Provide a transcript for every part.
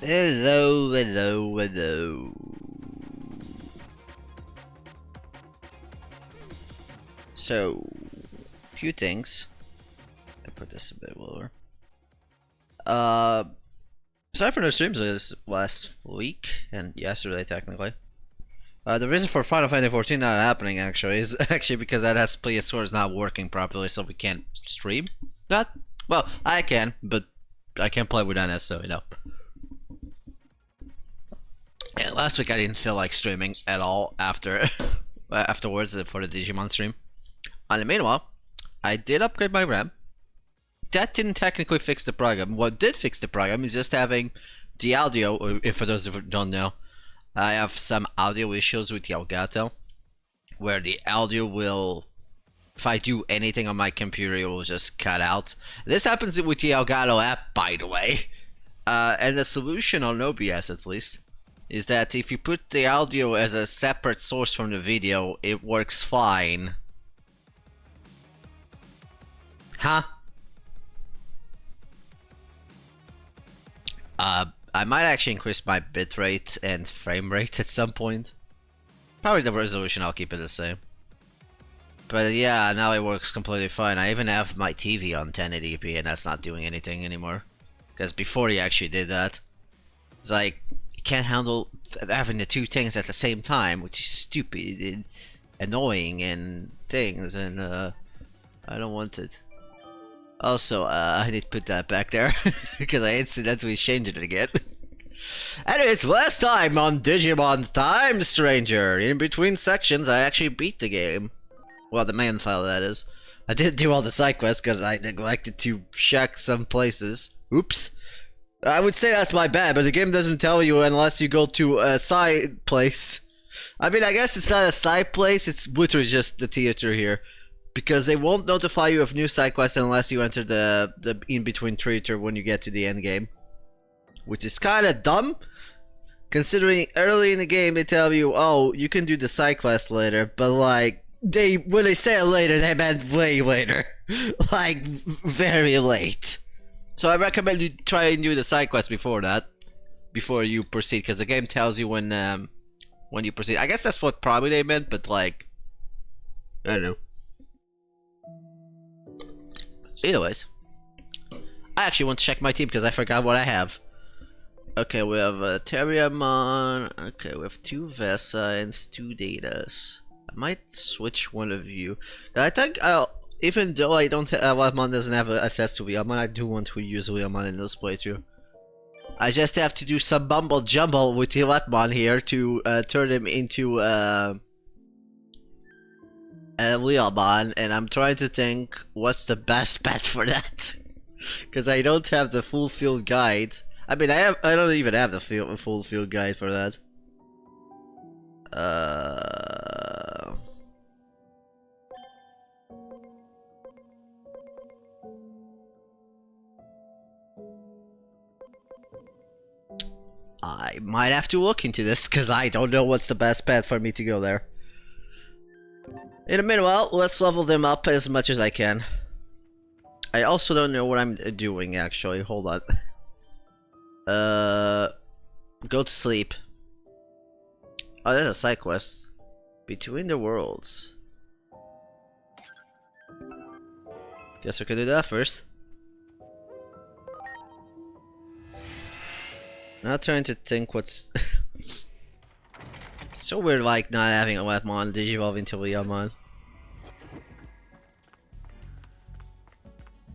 Hello, hello, hello. So, few things. I put this a bit lower. Sorry for no streams this last week and yesterday technically. The reason for Final Fantasy 14 not happening actually is actually because that PS4 is not working properly, so we can't stream that. Well, I can, but I can't play with that, so you know. And last week I didn't feel like streaming at all afterwards for the Digimon stream. And meanwhile, I did upgrade my RAM. That didn't technically fix the problem. What did fix the problem is just having the audio. If for those who don't know, I have some audio issues with the Elgato, where the audio will, if I do anything on my computer, it will just cut out. This happens with the Elgato app, by the way. And the solution on OBS, at least, is that if you put the audio as a separate source from the video, it works fine. Huh? I might actually increase my bitrate and frame rate at some point. Probably the resolution, I'll keep it the same. But yeah, now it works completely fine. I even have my TV on 1080p and that's not doing anything anymore. Because before he actually did that, it's like, you can't handle having the two things at the same time, which is stupid and annoying and things, and I don't want it. Also, I need to put that back there, because I incidentally changed it again. Anyways, last time on Digimon Time Stranger, in between sections, I actually beat the game. Well, the main file, that is. I didn't do all the side quests, because I neglected to check some places. Oops. I would say that's my bad, but the game doesn't tell you unless you go to a side place. I mean, I guess it's not a side place, it's literally just the theater here. Because they won't notify you of new side quests unless you enter the in-between theater when you get to the end game. Which is kinda dumb, considering early in the game they tell you, oh, you can do the side quest later, but like, when they say it later, they meant way later. Like, very late. So I recommend you try and do the side quest before that, before you proceed, because the game tells you when you proceed. I guess that's what probably they meant, but like, I don't know. Anyways, I actually want to check my team because I forgot what I have. Okay, we have Terriamon. Okay, we have 2 Vesa and 2 Datas. I might switch one of you. I think even though I don't have Leomon doesn't have access to Leomon, I do want to use Leomon in this playthrough. I just have to do some mumble jumble with the Leomon here to turn him into Leomon, and I'm trying to think what's the best bet for that. Because I don't have the full field guide. I mean, I don't even have the full field guide for that. I might have to look into this because I don't know what's the best path for me to go there. In the meanwhile, let's level them up as much as I can. I also don't know what I'm doing actually. Hold on. Go to sleep. Oh, there's a side quest. Between the worlds. Guess we can do that first. Now trying to think what's so weird, like not having a Leomon digivolve into Leomon.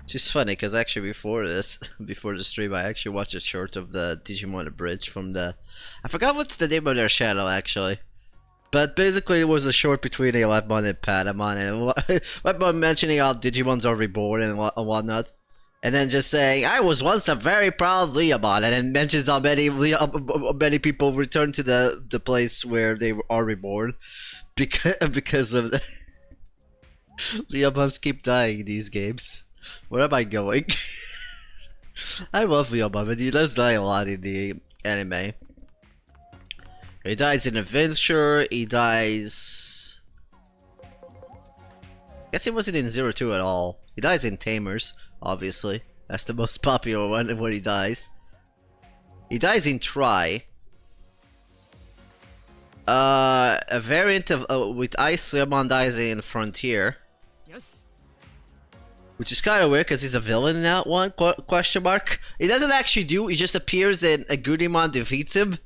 Which is funny because actually before this, before the stream, I actually watched a short of the Digimon Bridge from the, I forgot what's the name of their channel actually, but basically it was a short between a Leomon and Patamon, and Leomon mentioning how Digimons are reborn and whatnot. And then just saying, I was once a very proud Leomon, and then mentions how many people return to the place where they are reborn because of the Leomons keep dying in these games. Where am I going? I love Leomon, but he does die a lot in the anime. He dies in Adventure, he dies... I guess he wasn't in 02 at all. He dies in Tamers. Obviously, that's the most popular one when he dies. He dies in Try. A variant of with Ice Leomon dies in Frontier. Which is kind of weird because he's a villain in that one, question mark. He doesn't actually do, he just appears and a Digimon defeats him.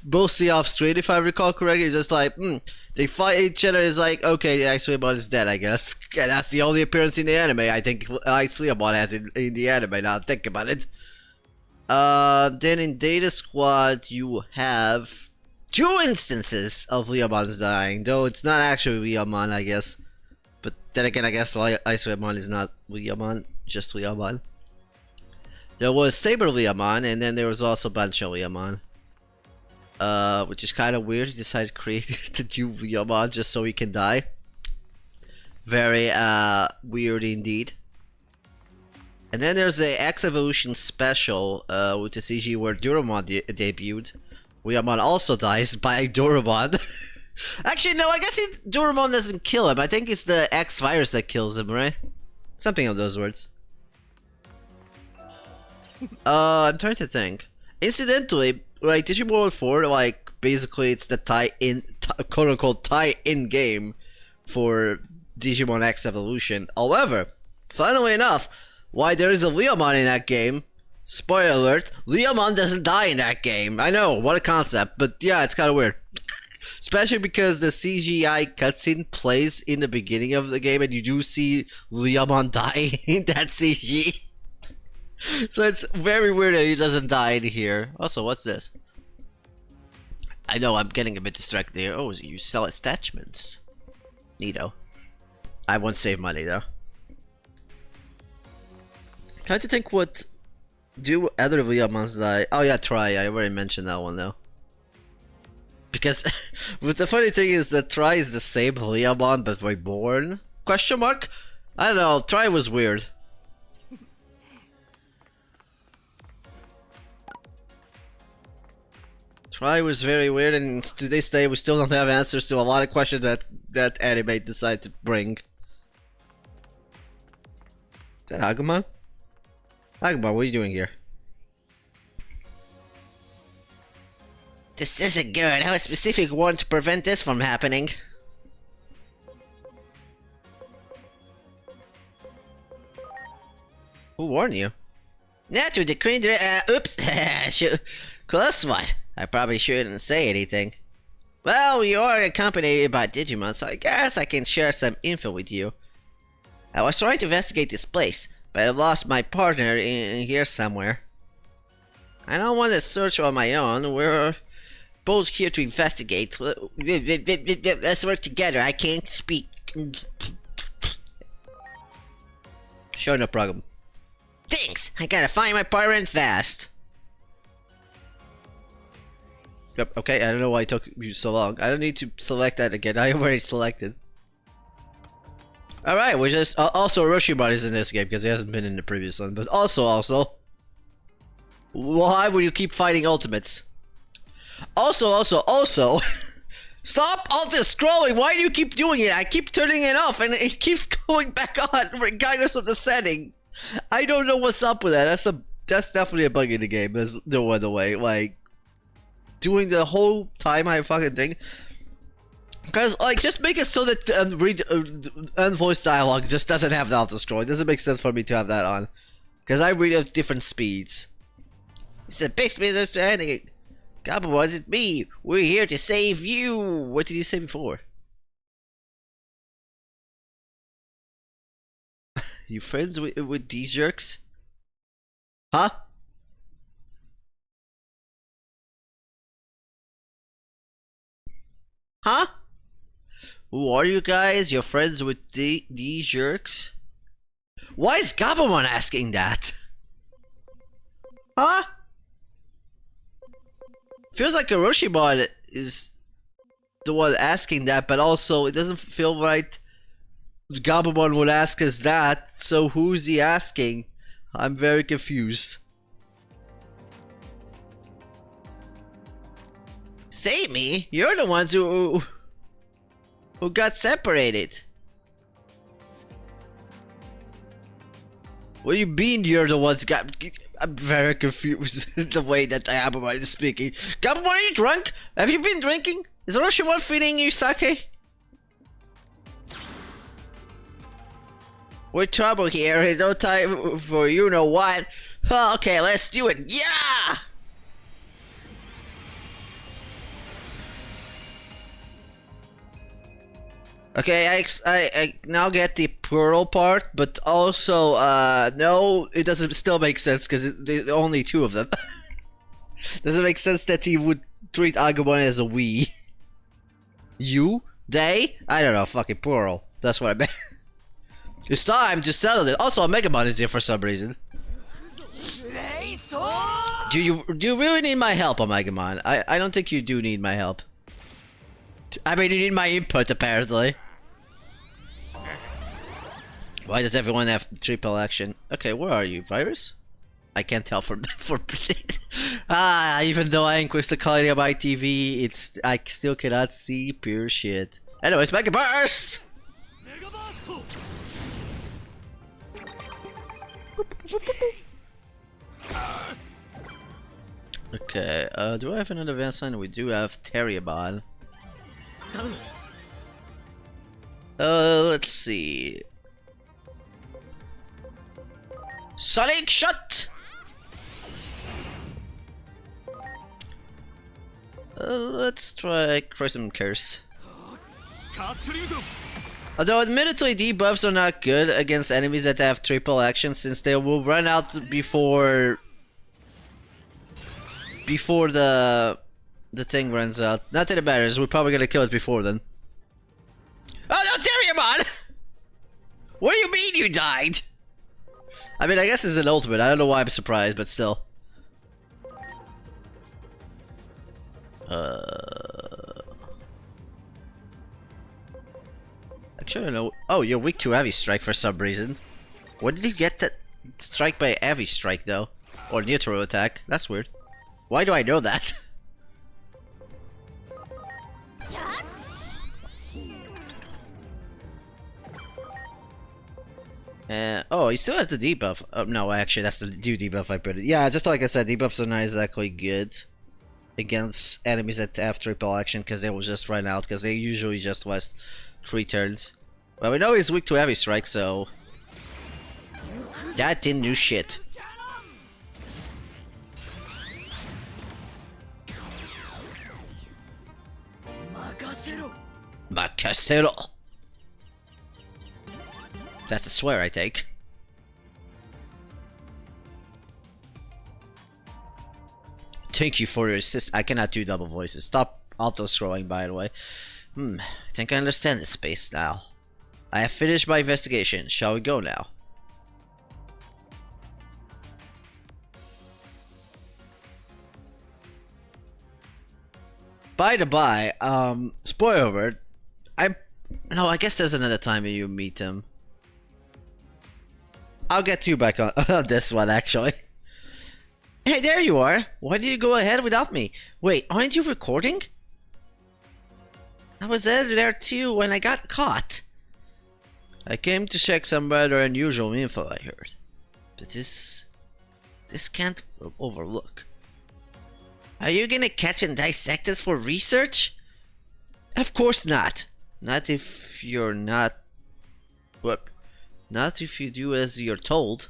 Mostly off screen if I recall correctly. He's just like, they fight each other, is like, okay, the Ice Leomon is dead, I guess. And that's the only appearance in the anime I think Ice Leomon has in the anime, now think about it. Then in Data Squad you have 2 instances of Leomons dying, though it's not actually Leomon, I guess. But then again, I guess Ice Leomon is not Leomon, just Leomon. There was Saber Leomon, and then there was also Bancho Leomon. Which is kind of weird. He decided to create the new Leomon just so he can die. Very weird indeed. And then there's a X Evolution special with the CG where Duromon debuted. Leomon also dies by Duromon. Actually, no, I guess Duromon doesn't kill him. I think it's the X virus that kills him, right? Something of those words. I'm trying to think. Incidentally, like Digimon 4, like basically it's the tie-in, quote-unquote tie-in game for Digimon X Evolution. However, funnily enough, why there is a Leomon in that game, spoiler alert, Leomon doesn't die in that game. I know, what a concept, but yeah, it's kind of weird. Especially because the CGI cutscene plays in the beginning of the game and you do see Leomon die in that CG. So it's very weird that he doesn't die in here. Also, what's this? I know, I'm getting a bit distracted here. Oh, you sell attachments. Neato. I won't save money though. Trying to think what do other Leomons die. Oh yeah, Try. I already mentioned that one though. Because, but the funny thing is that Try is the same Leomon but reborn? Question mark? I don't know, Try was weird. Try was very weird, and to this day we still don't have answers to a lot of questions that anime decided to bring. Is that Agumon? Agumon, what are you doing here? This isn't good. I have a specific warrant to prevent this from happening. Who warned you? Not to decree oops. Close one. I probably shouldn't say anything. Well, you are accompanied by Digimon, so I guess I can share some info with you. I was trying to investigate this place, but I lost my partner in here somewhere. I don't want to search on my own. We're both here to investigate. Let's work together. I can't speak. Sure, no problem. Thanks! I gotta find my partner and fast. Yep, okay, I don't know why it took you so long. I don't need to select that again. I already selected. Alright, we're just... also, Orochimaru is in this game because he hasn't been in the previous one. But also... why would you keep fighting ultimates? Also... Stop all this scrolling! Why do you keep doing it? I keep turning it off and it keeps going back on regardless of the setting. I don't know what's up with that. That's definitely a bug in the game. There's no other way. Like... doing the whole time I fucking thing. Because, like, just make it so that unvoiced dialogue just doesn't have the auto-scroll. It doesn't make sense for me to have that on. Because I read at different speeds. It's a big misunderstanding. Gabumon, it's me. We're here to save you. What did you say before? You friends with these jerks? Huh? Huh? Who are you guys? You're friends with these jerks? Why is Gabumon asking that? Huh? Feels like Orochimaru is the one asking that, but also it doesn't feel right Gabumon would ask us that, so who's he asking? I'm very confused. Save me? You're the ones who got separated. What do you mean you're the ones got... I'm very confused the way that Agumon is speaking. Agumon, are you drunk? Have you been drinking? Is Orochimaru feeding you sake? We're trouble here. No time for you know what. Okay, let's do it. Yeah! Okay, I now get the plural part, but also, no, it doesn't still make sense because there are only two of them. Doesn't make sense that he would treat Agumon as a we. You? They? I don't know, fucking plural. That's what I meant. It's time to settle it. Also, Megamon is here for some reason. Do you really need my help, Megamon? I don't think you do need my help. I mean, you need my input, apparently. Why does everyone have triple action? Okay, where are you, Virus? I can't tell for even though I increased the quality of my TV, I still cannot see pure shit. Anyways, Mega Burst! Okay, do I have another advanced line? We do have Terriabon. Let's see. Sonic Shot! Let's try Crimson Curse. Although admittedly debuffs are not good against enemies that have triple action since they will run out before the thing runs out. Not that it matters, we're probably gonna kill it before then. Oh no, Terriamon! What do you mean you died? I mean, I guess it's an ultimate. I don't know why I'm surprised, but still. Actually, I don't know. Oh, you're weak to Heavy Strike for some reason. When did you get that strike by Heavy Strike, though? Or neutral attack? That's weird. Why do I know that? Oh, he still has the debuff. Oh, no, actually, that's the new debuff I put it. Yeah, just like I said, debuffs are not exactly good against enemies that have triple action because they will just run out because they usually just last 3 turns. Well, we know he's weak to Heavy Strike, so that didn't do shit. Makasero. That's a swear, I take. Thank you for your assist. I cannot do double voices. Stop auto-scrolling, by the way. I think I understand this space now. I have finished my investigation. Shall we go now? By the by, spoiler alert. No, I guess there's another time you meet him. I'll get you back on, on this one, actually. Hey, there you are! Why did you go ahead without me? Wait, aren't you recording? I was there too when I got caught. I came to check some rather unusual info I heard. But this can't overlook. Are you gonna catch and dissect us for research? Of course not. Not if you're not... What? Not if you do as you're told.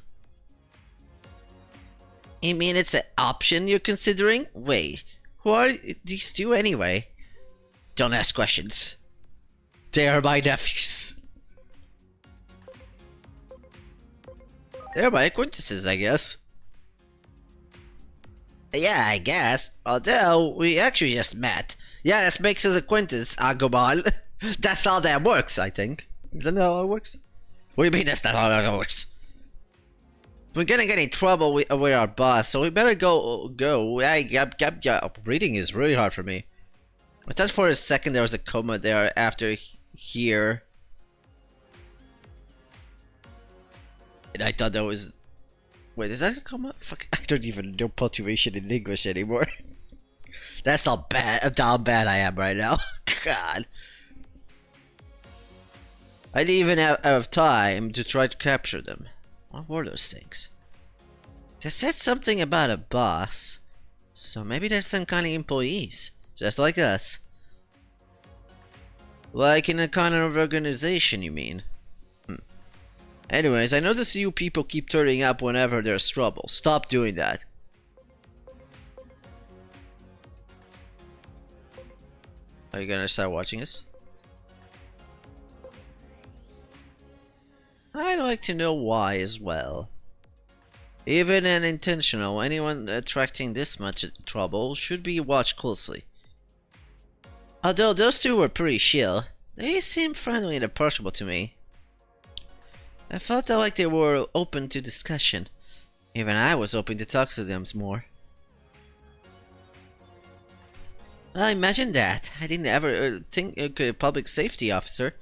You mean it's an option you're considering? Wait, who are these two anyway? Don't ask questions. They are my nephews. They're my acquaintances, I guess. Yeah, I guess. Although, we actually just met. Yeah, that makes us acquaintance, Agumon. That's how that works, I think. Isn't that how it works? What do you mean that's not how it works? We're gonna get in trouble with our boss, so we better go. Reading is really hard for me. I thought for a second there was a comma there after here. And I thought that was... Wait, is that a comma? Fuck, I don't even know punctuation in English anymore. That's how bad I am right now. God. I didn't even have time to try to capture them. What were those things? They said something about a boss, so maybe there's some kind of employees, just like us. Like in a kind of organization, you mean? Anyways, I notice you people keep turning up whenever there's trouble. Stop doing that. Are you gonna start watching us? I'd like to know why as well. Even unintentional, anyone attracting this much trouble should be watched closely. Although those two were pretty chill, they seemed friendly and approachable to me. I felt like they were open to discussion. Even I was hoping to talk to them more. Well, imagine that. I didn't ever think a public safety officer.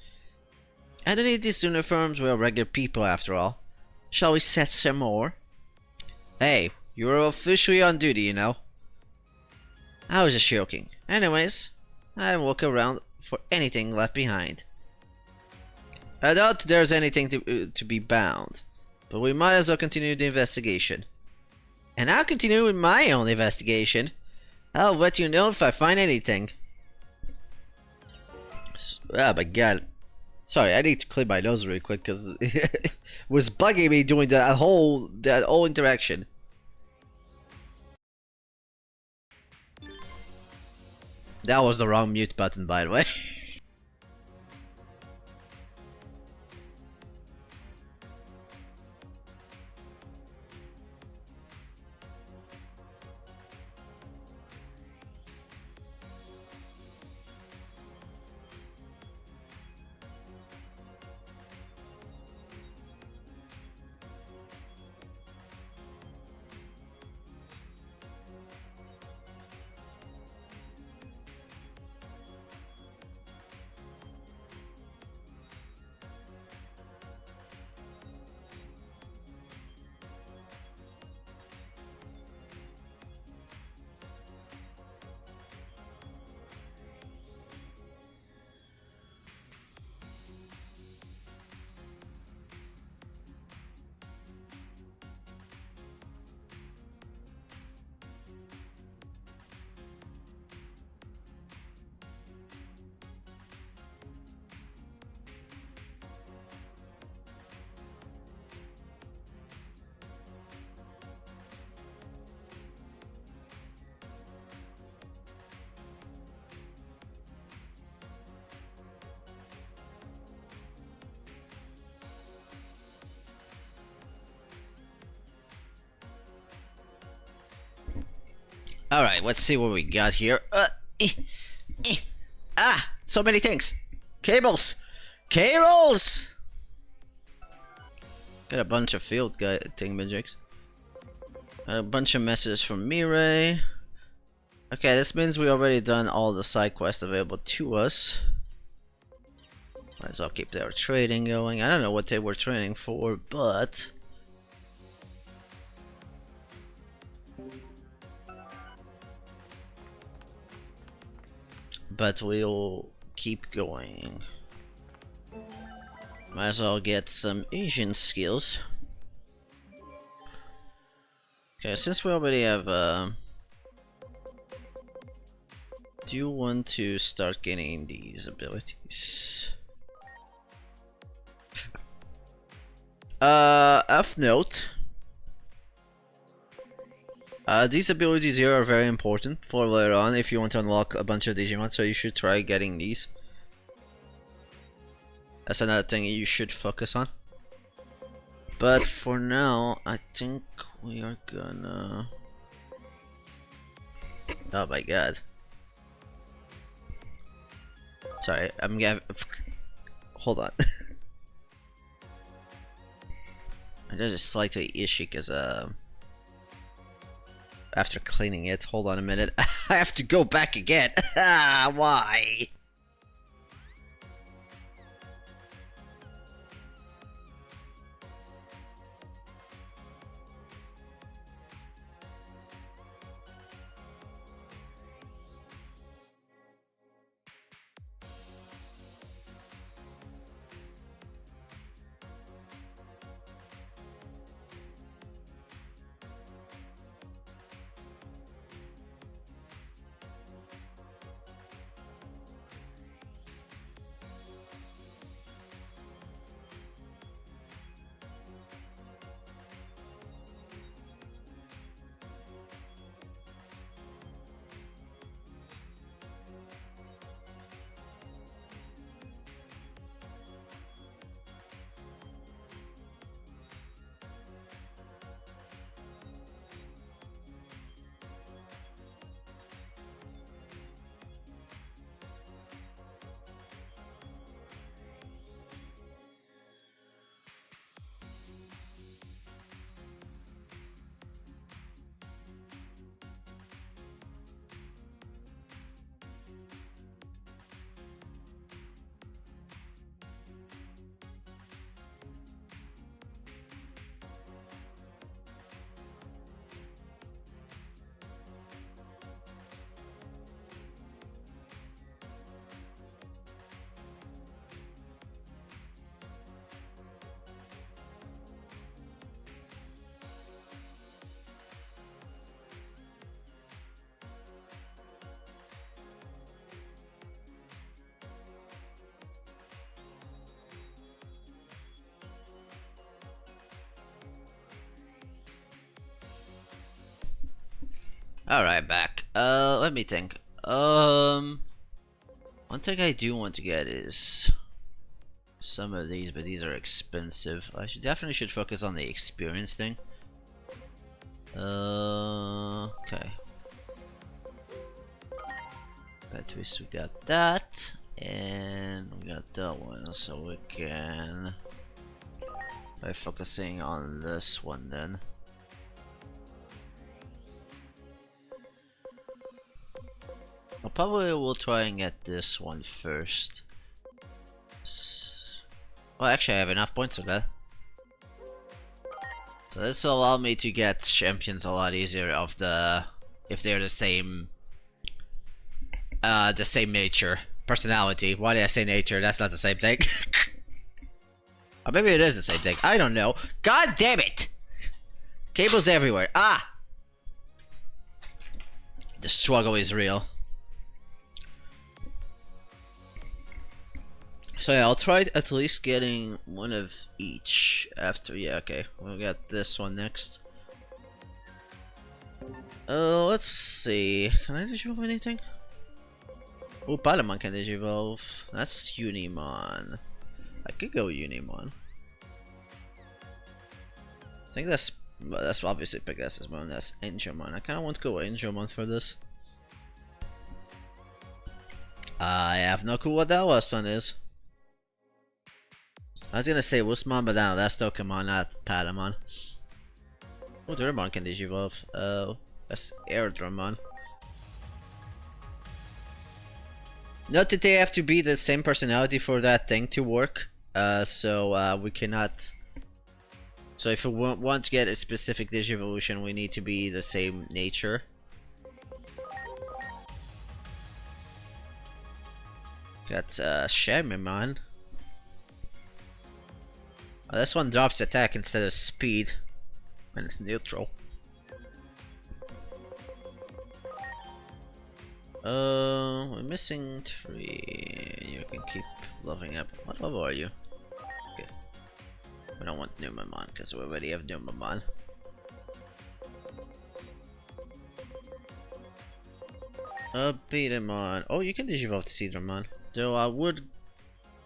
Underneath these uniforms were regular people after all. Shall we set some more? Hey, you're officially on duty, you know. I was just joking. Anyways, I look around for anything left behind. I doubt there's anything to be bound, but we might as well continue the investigation. And I'll continue with my own investigation. I'll let you know if I find anything. Oh my god. Sorry, I need to clean my nose really quick because it was bugging me doing that whole interaction. That was the wrong mute button, by the way. Alright, let's see what we got here. So many things. Cables! Cables! Got a bunch of field guy thingamajigs. Got a bunch of messages from Mirai. Okay, this means we already done all the side quests available to us. Might as well keep their trading going. I don't know what they were trading for, but we'll keep going. Might as well get some Asian skills. Okay, since we already have do you want to start getting these abilities? F note. These abilities here are very important for later on if you want to unlock a bunch of Digimon, so you should try getting these. That's another thing you should focus on. But for now, I think we are gonna... Oh my god. Sorry, I'm gonna... Hold on. I'm just slightly itchy because after cleaning it, hold on a minute. I have to go back again. Why? Alright, back. Let me think. One thing I do want to get is some of these, but these are expensive. I definitely should focus on the experience thing. Okay. At least we got that, and we got that one, so we can by focusing on this one then. Well, probably we'll try and get this one first. Well, actually, I have enough points for that. So this will allow me to get champions a lot easier of the if they're the same nature, personality. Why did I say nature? That's not the same thing. Or maybe it is the same thing. I don't know. God damn it! Cables everywhere. Ah! The struggle is real. So yeah, I'll try at least getting one of each after. Yeah, okay. We'll get this one next. Let's see. Can I digivolve anything? Oh, Palamon can digivolve. That's Unimon. I could go Unimon. I think that's obviously Pegasusmon. That's Angelmon. I kind of want to go Angelmon for this. I have no clue what that last one is. I was gonna say Wusmon, but no, that's Dokemon, not Palamon. Oh, Durmon can digivolve. Oh, that's Airdramon. Not that they have to be the same personality for that thing to work. So we cannot. So if we want to get a specific Digivolution, we need to be the same nature. Got Shamimon. Oh, this one drops attack instead of speed, and it's neutral. We're missing 3. You can keep leveling up. What level are you? Okay. We don't want Numamon because we already have Numamon. Beatamon. Oh, you can digivolve to Seedramon. Though I would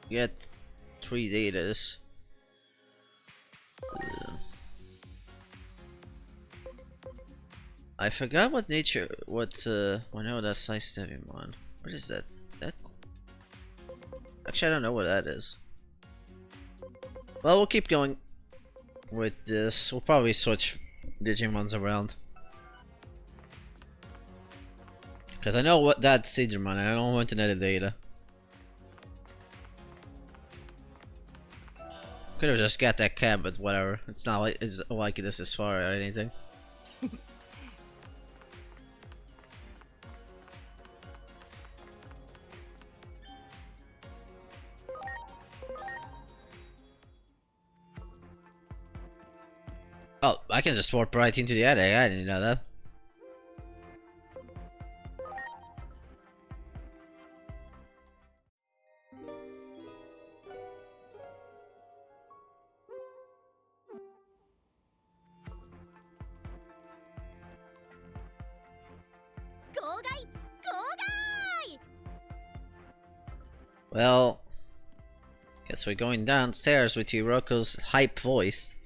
get 3 datas. I forgot what nature. Oh no, that's Ice Devimon. What is that? Actually, I don't know what that is. Well, we'll keep going with this. We'll probably switch Digimons around. Because I know what that's Seedramon, and I don't want another data. Could have just got that cab, but whatever. It's not like this is far or anything. Oh, I can just warp right into the attic. I didn't know that. Well, guess we're going downstairs with Yuroko's hype voice.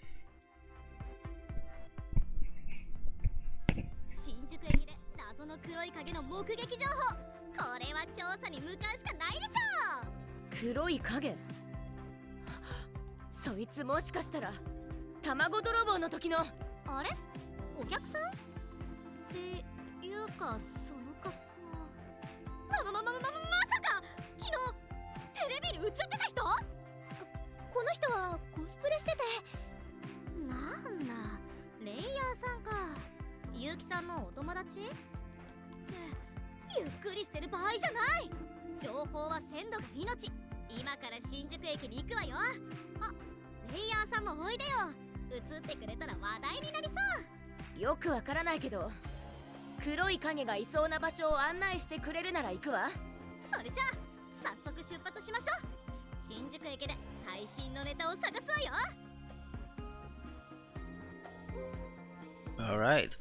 Alright.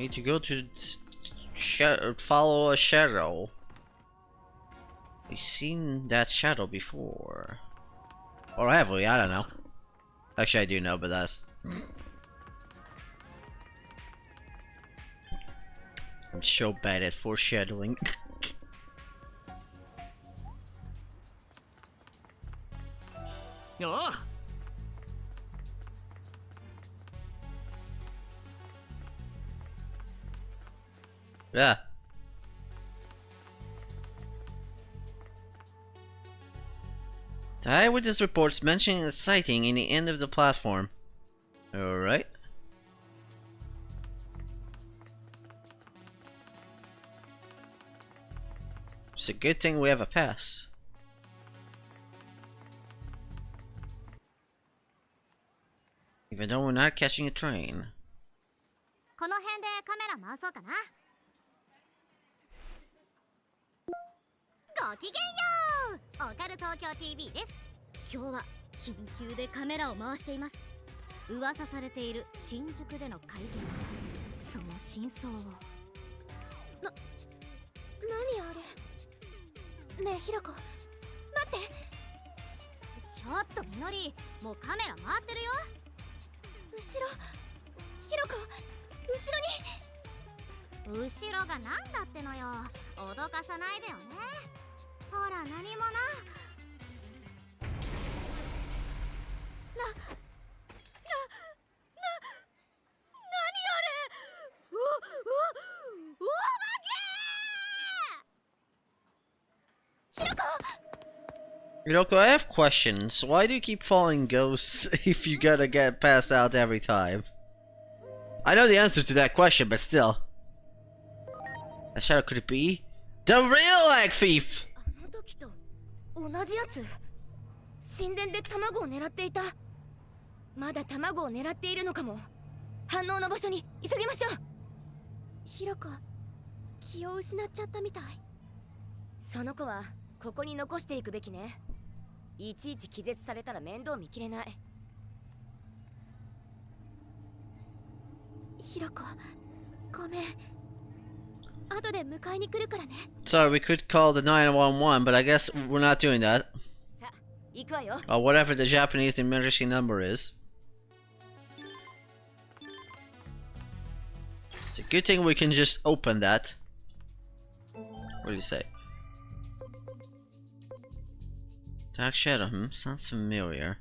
Need to go to follow a shadow. We've seen that shadow before. Or have we? I don't know. Actually, I do know, but that's... I'm so bad at foreshadowing. Oh. Yeah. The eyewitness reports mentioning a sighting in the end of the platform. Alright. It's a good thing we have a pass. Even though we're not catching a train. この辺でカメラ回そうかな。ごきげんよう。オカル東京 TV です。今日は緊急でカメラを回しています。噂されている新宿での怪現象、その真相を。何あれ。ねえひろこ、待って。ちょっとみのり、もうカメラ回ってるよ。後ろ、ひろこ、後ろに。後ろがなんだってのよ。脅かさないでよね。ほら何もな。何あれ。お化け。ひろこ。Yoko, I have questions. Why do you keep following ghosts if you gotta get passed out every time? I know the answer to that question, but still. A shadow could it be? The real egg thief! あの時と同じやつ。神殿で卵を狙っていた。まだ卵を狙っているのかも。反応の場所に急ぎましょう。ひろこ、気を失っちゃったみたい。その子はここに残していくべきね。いちいち気絶されたら面倒見きれない。ひろこ、ごめん。後で迎えに来るからね。Sorry, we could call the 911, but I guess we're not doing that. さあ、行くわよ。Or whatever the Japanese emergency number is. It's a good thing we can just open that. What do you say? Dark Shadow, sounds familiar.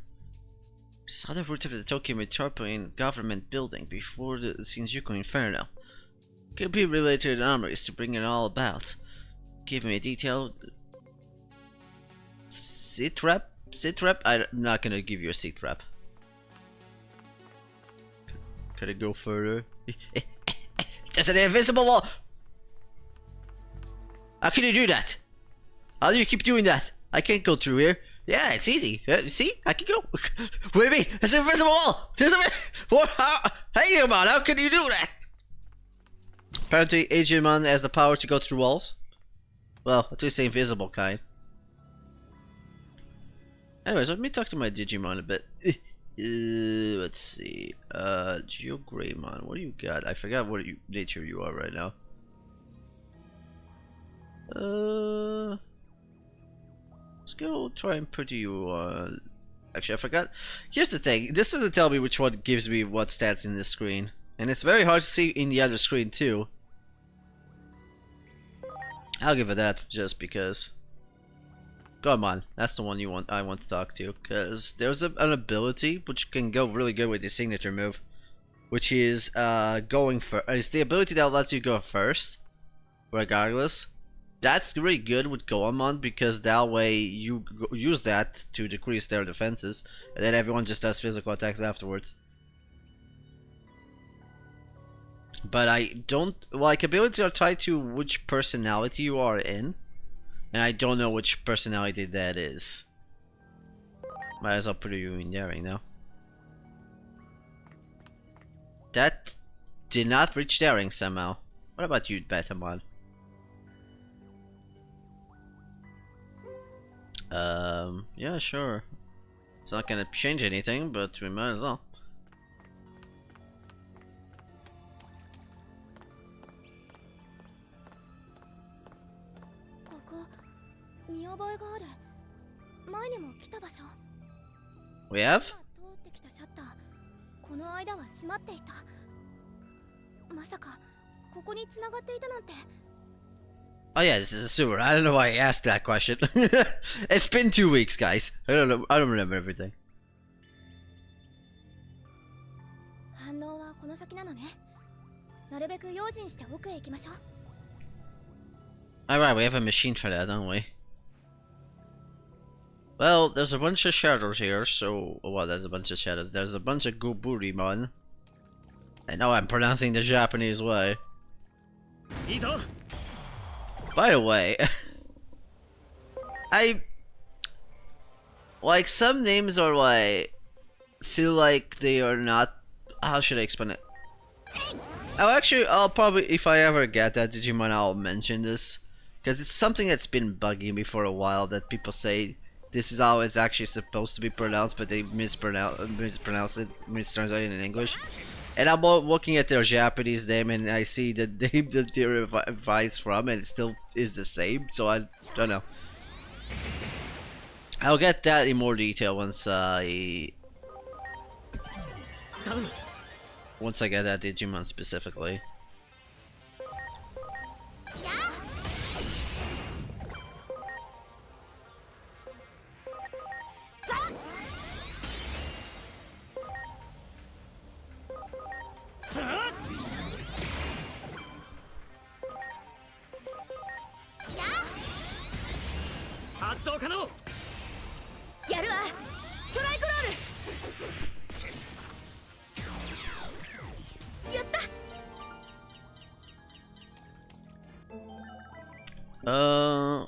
Saw the route of the Tokyo Metropolitan Government Building before the Shinjuku Inferno. Could be related to the armories to bring it all about. Give me a detailed... Sit rep? Sit rep? I'm not gonna give you a seat rep. Could it go further? There's an invisible wall! How can you do that? How do you keep doing that? I can't go through here. Yeah, it's easy. See? I can go. Wait a minute. There's an invisible wall. There's a... What? Hey, Digimon, how can you do that? Apparently, Digimon has the power to go through walls. Well, at least the invisible kind. Anyways, let me talk to my Digimon a bit. Let's see. Geogreymon, what do you got? I forgot what nature you are right now. Let's go try and put you on. Actually, I forgot. Here's the thing. This doesn't tell me which one gives me what stats in this screen, and it's very hard to see in the other screen too. I'll give it that just because. Come on, that's the one you want. I want to talk to, because there's an ability which can go really good with the signature move, which is going for. It's the ability that lets you go first, regardless. That's really good with Goemon because that way you use that to decrease their defenses, and then everyone just does physical attacks afterwards. But I don't like abilities are tied to which personality you are in, and I don't know which personality that is. Might as well put you in daring now. That did not reach daring somehow. What about you, Betamon? Yeah, sure. It's not gonna change anything, but we might as well. 覚えがある。前にも来た場所。 We have? 通ってきたシャッター、この間は閉まっていた。まさかここに繋がっていたなんて。 Oh yeah, this is a sewer. I don't know why I asked that question. It's been 2 weeks, guys. I don't know. I don't remember everything. 反応はこの先なのね。なるべく用心して奥へ行きましょう。 Alright, we have a machine for that, don't we? Well, there's a bunch of shadows here, so... Well, there's a bunch of shadows. There's a bunch of Goburimon. I know I'm pronouncing the Japanese way. By the way... Like, some names are like... Feel like they are not... How should I explain it? Oh, actually, I'll probably... If I ever get that Digimon, I'll mention this. Because it's something that's been bugging me for a while, that people say this is how it's actually supposed to be pronounced, but they mispronounce it, mistranslate it in English. And I'm looking at their Japanese name, and I see the name that they revised from, and it still is the same, so I don't know. I'll get that in more detail once I get that Digimon specifically.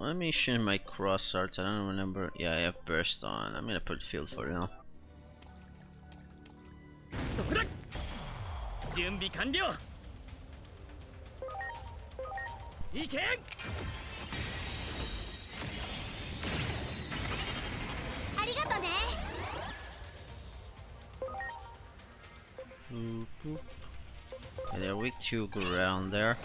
Let me share my cross arts. I don't remember. Yeah, I have burst on. I'm gonna put field for now. Okay, they're weak to ground there.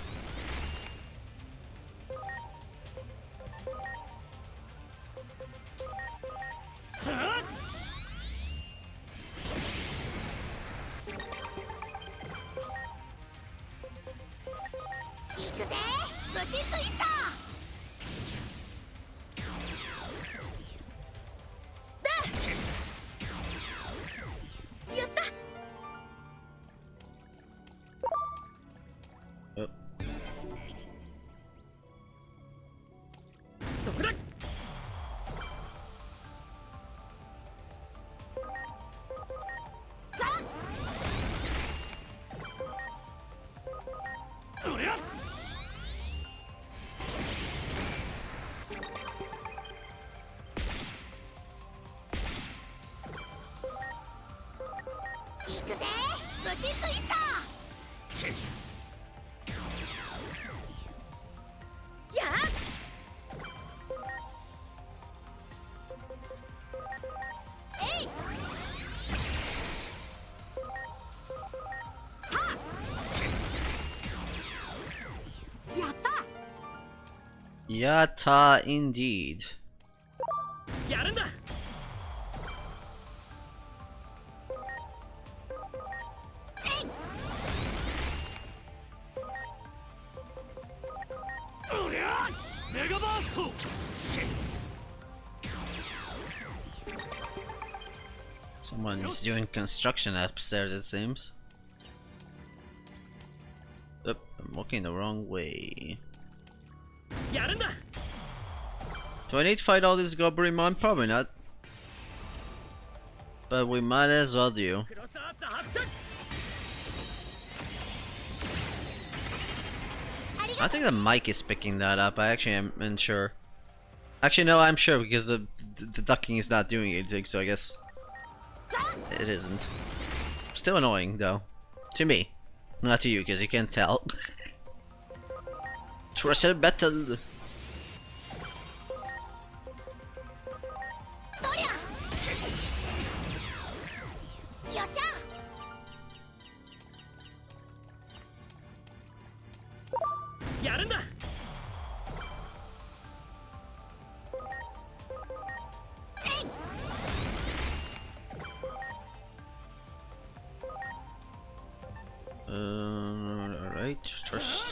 Yatta indeed. Someone is doing construction upstairs, it seems. Oop, I'm walking the wrong way. Do I need to fight all these Goburimon? Probably not. But we might as well do. I think the mic is picking that up. I actually am unsure. Actually, no, I'm sure because the ducking is not doing anything, so I guess it isn't. Still annoying, though. To me. Not to you, because you can't tell. Treasure battle!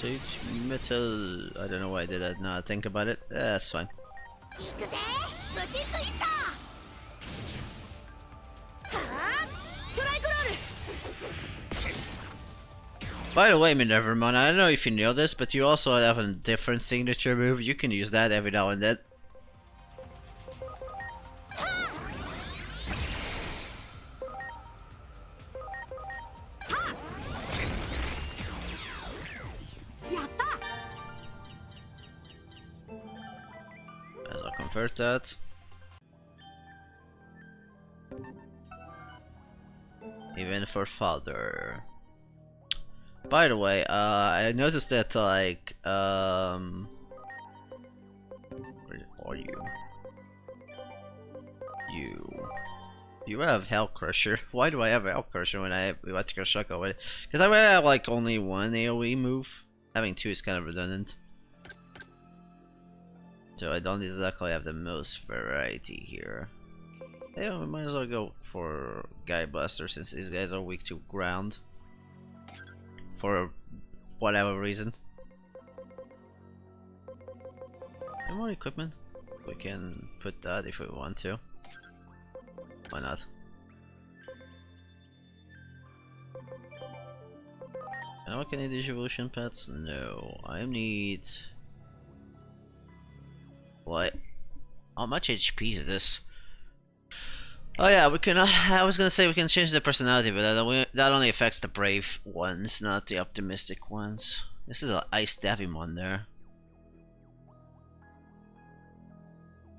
voltage metal. I don't know why I did that. Now I think about it. That's fine. By the way, Minervamon, I don't know if you know this, but you also have a different signature move. You can use that every now and then. As I'll convert that. Even for father. By the way, I noticed that like where are you? You have Hell Crusher. Why do I have Hell Crusher when I have Electrical Shock already? Because I might have like only one AoE move. Having two is kind of redundant. So I don't exactly have the most variety here. Yeah, we might as well go for Guy Buster since these guys are weak to ground. For whatever reason. And more equipment. We can put that if we want to. Why not? And what can I need evolution pets? No. I need... What? How much HP is this? Oh yeah, we can. I was gonna say we can change the personality, but that only affects the brave ones, not the optimistic ones. This is an Ice Digimon there.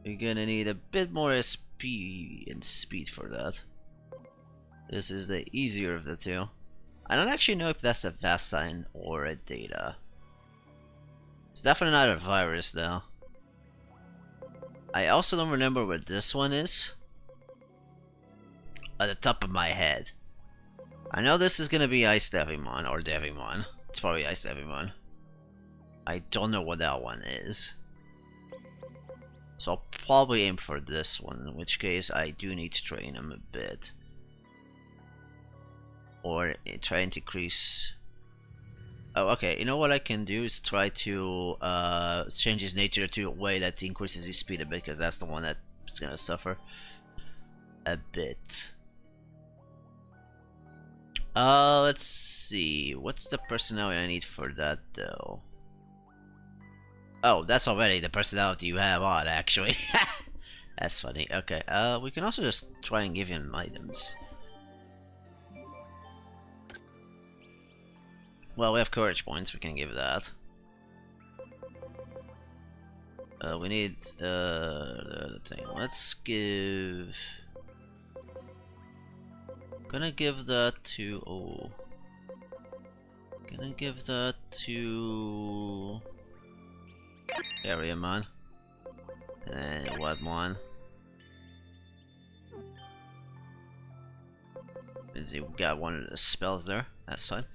You're gonna need a bit more SP and speed for that. This is the easier of the two. I don't actually know if that's a Vaccine or a Data. It's definitely not a virus though. I also don't remember where this one is. At the top of my head. I know this is gonna be Ice Digimon or Devimon. It's probably Ice Devimon. I don't know what that one is. So I'll probably aim for this one, in which case I do need to train him a bit. Or try and decrease... Oh, okay, you know what I can do is try to change his nature to a way that increases his speed a bit, because that's the one that's gonna suffer a bit. Let's see. What's the personality I need for that, though? Oh, that's already the personality you have on, actually. That's funny. Okay, we can also just try and give him items. Well, we have courage points, we can give that. We need, the other thing. Let's give... Gonna give that to... Oh. Gonna give that to... Area Man. And then what one? Means you got one of the spells there. That's fine.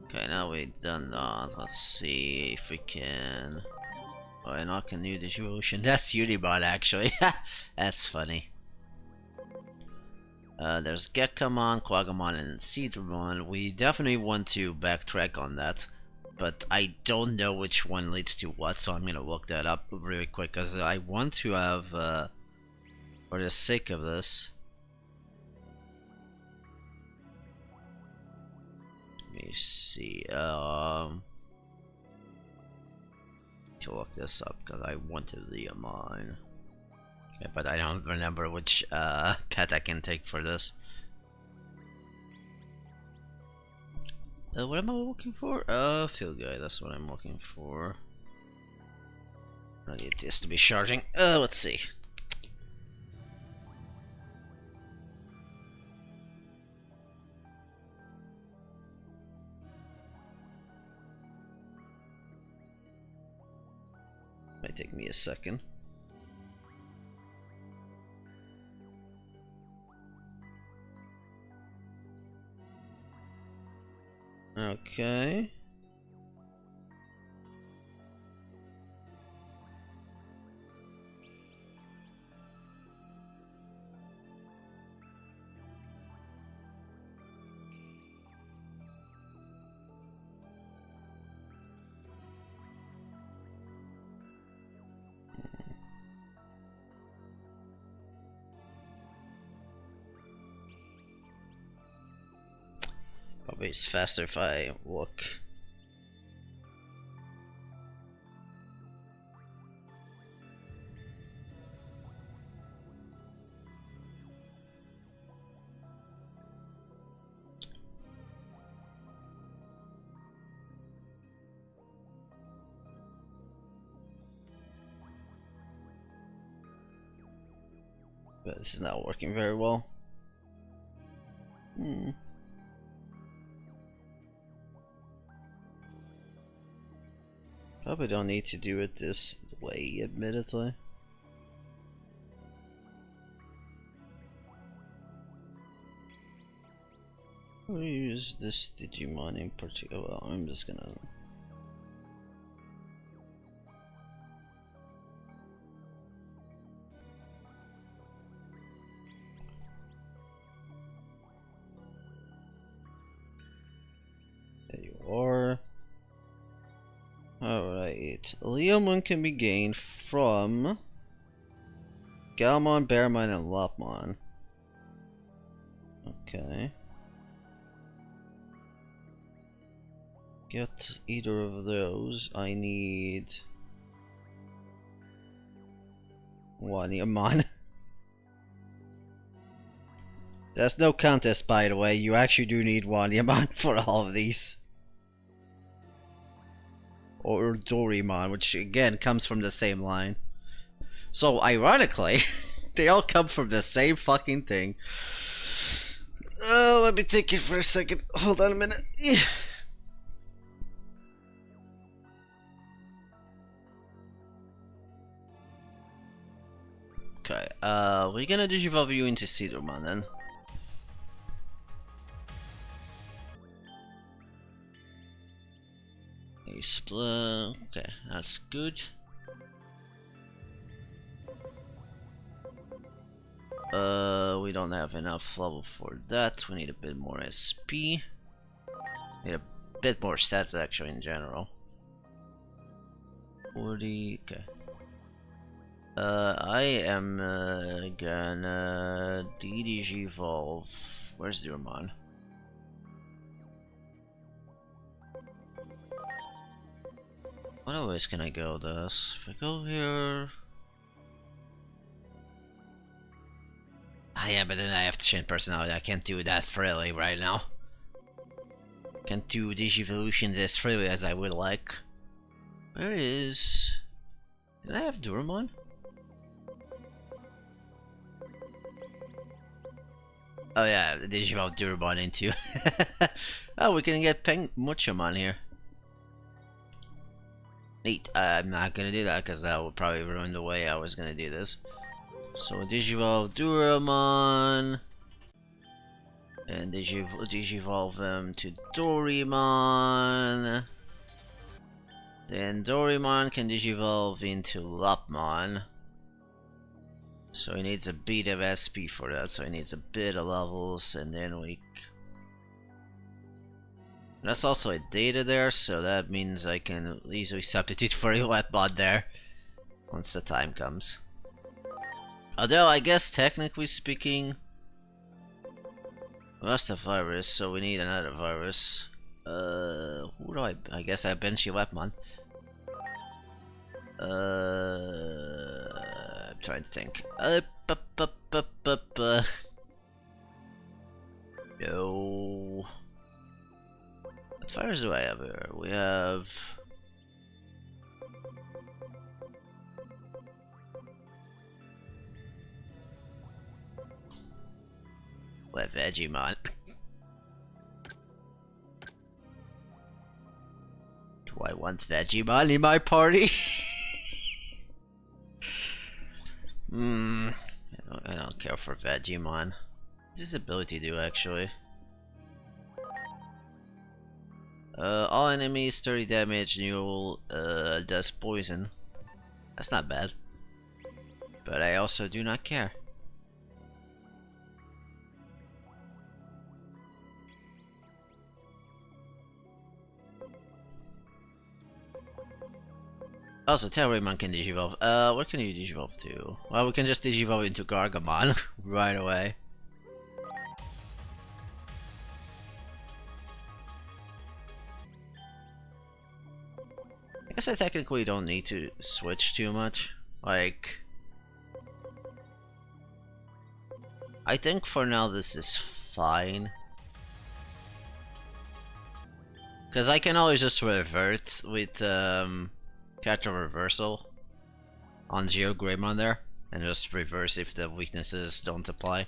Okay, now we've done that. Let's see if we can... Oh, and I can do the evolution. That's Unibot actually. That's funny. There's Gekamon, Quagamon, and Seedramon. We definitely want to backtrack on that, but I don't know which one leads to what, so I'm gonna look that up really quick because I want to have, for the sake of this. Let me see. To look this up because I wanted the mine. Yeah, but I don't remember which pet I can take for this. What am I looking for? Field guy, that's what I'm looking for. I need this to be charging. Let's see. Might take me a second. Okay. Probably it's faster if I walk. But this is not working very well. Probably don't need to do it this way, admittedly. We'll use this Digimon in particular. Well, I'm just gonna... There you are. Alright. Leomon can be gained from Galmon, Bearmon, and Lopmon. Okay. Get either of those. I need Wanyamon. There's no contest, by the way. You actually do need Wanyamon for all of these. Or Dorimon, which again comes from the same line. So ironically, they all come from the same fucking thing. Oh, let me think it for a second. Hold on a minute. Okay, we're gonna digivolve you into Cedarmon then. A split. Okay, that's good. We don't have enough level for that. We need a bit more SP. Need a bit more sets actually in general. 40. Okay. I am gonna digivolve. Where's Durmon? What always can I go this? If I go here. Ah, yeah, but then I have to change personality. I can't do that freely right now. Can't do Digivolutions as freely as I would like. Where is... Did I have Durmon? Oh yeah, Digivolve Durmon into... Oh, we can get Muchamon here. Neat. I'm not gonna do that because that would probably ruin the way I was gonna do this. So Digivolve Duramon, and Digivolve them to Dorimon. Then Dorimon can Digivolve into Lopmon. So he needs a bit of SP for that, so he needs a bit of levels, and then we... That's also a data there, so that means I can easily substitute for a Wetbot there once the time comes. Although, I guess technically speaking, we lost a virus, so we need another virus. Who do I guess I bench you Wetmon. I'm trying to think. Yo. What fires do I have here? We have... What Vegemon? Do I want Vegemon in my party? I don't care for Vegemon. What does his ability do actually? All enemies 30 damage, Neural does poison. That's not bad. But I also do not care. Also, Terrormon can digivolve. What can you digivolve to? Well, we can just digivolve into Gargamon right away. guess I technically don't need to switch too much. Like, I think for now this is fine. Because I can always just revert with character reversal on Geo Greymon there, and just reverse if the weaknesses don't apply.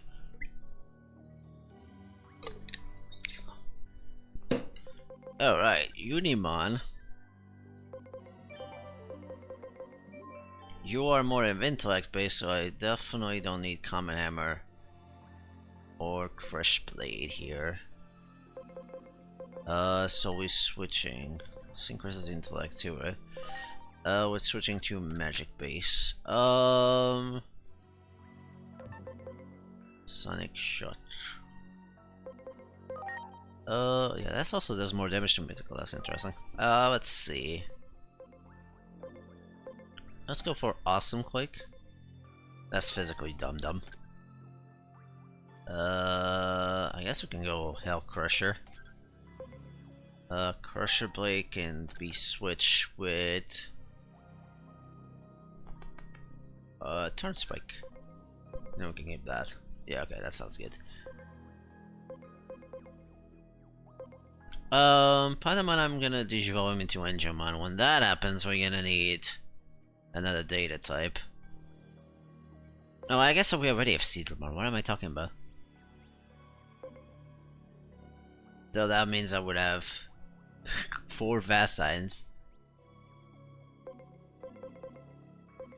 Alright, Unimon. You are more of intellect based, so I definitely don't need Common Hammer or Crush Blade here. So we're switching. Synchros is intellect too, right? We're switching to magic base. Sonic Shot. Yeah, that's also does more damage to mythical. That's interesting. Let's see. Let's go for Awesome Quake. That's physically dumb. I guess we can go Hell Crusher. Crusher Blade can be switched with Turn Spike. Then we can keep that. Yeah, okay, that sounds good. Patamon, I'm gonna digivolve him into Enjomon. When that happens, we're gonna need another data type. No, I guess we already have Seedramon. What am I talking about? So that means I would have 4 Vassines.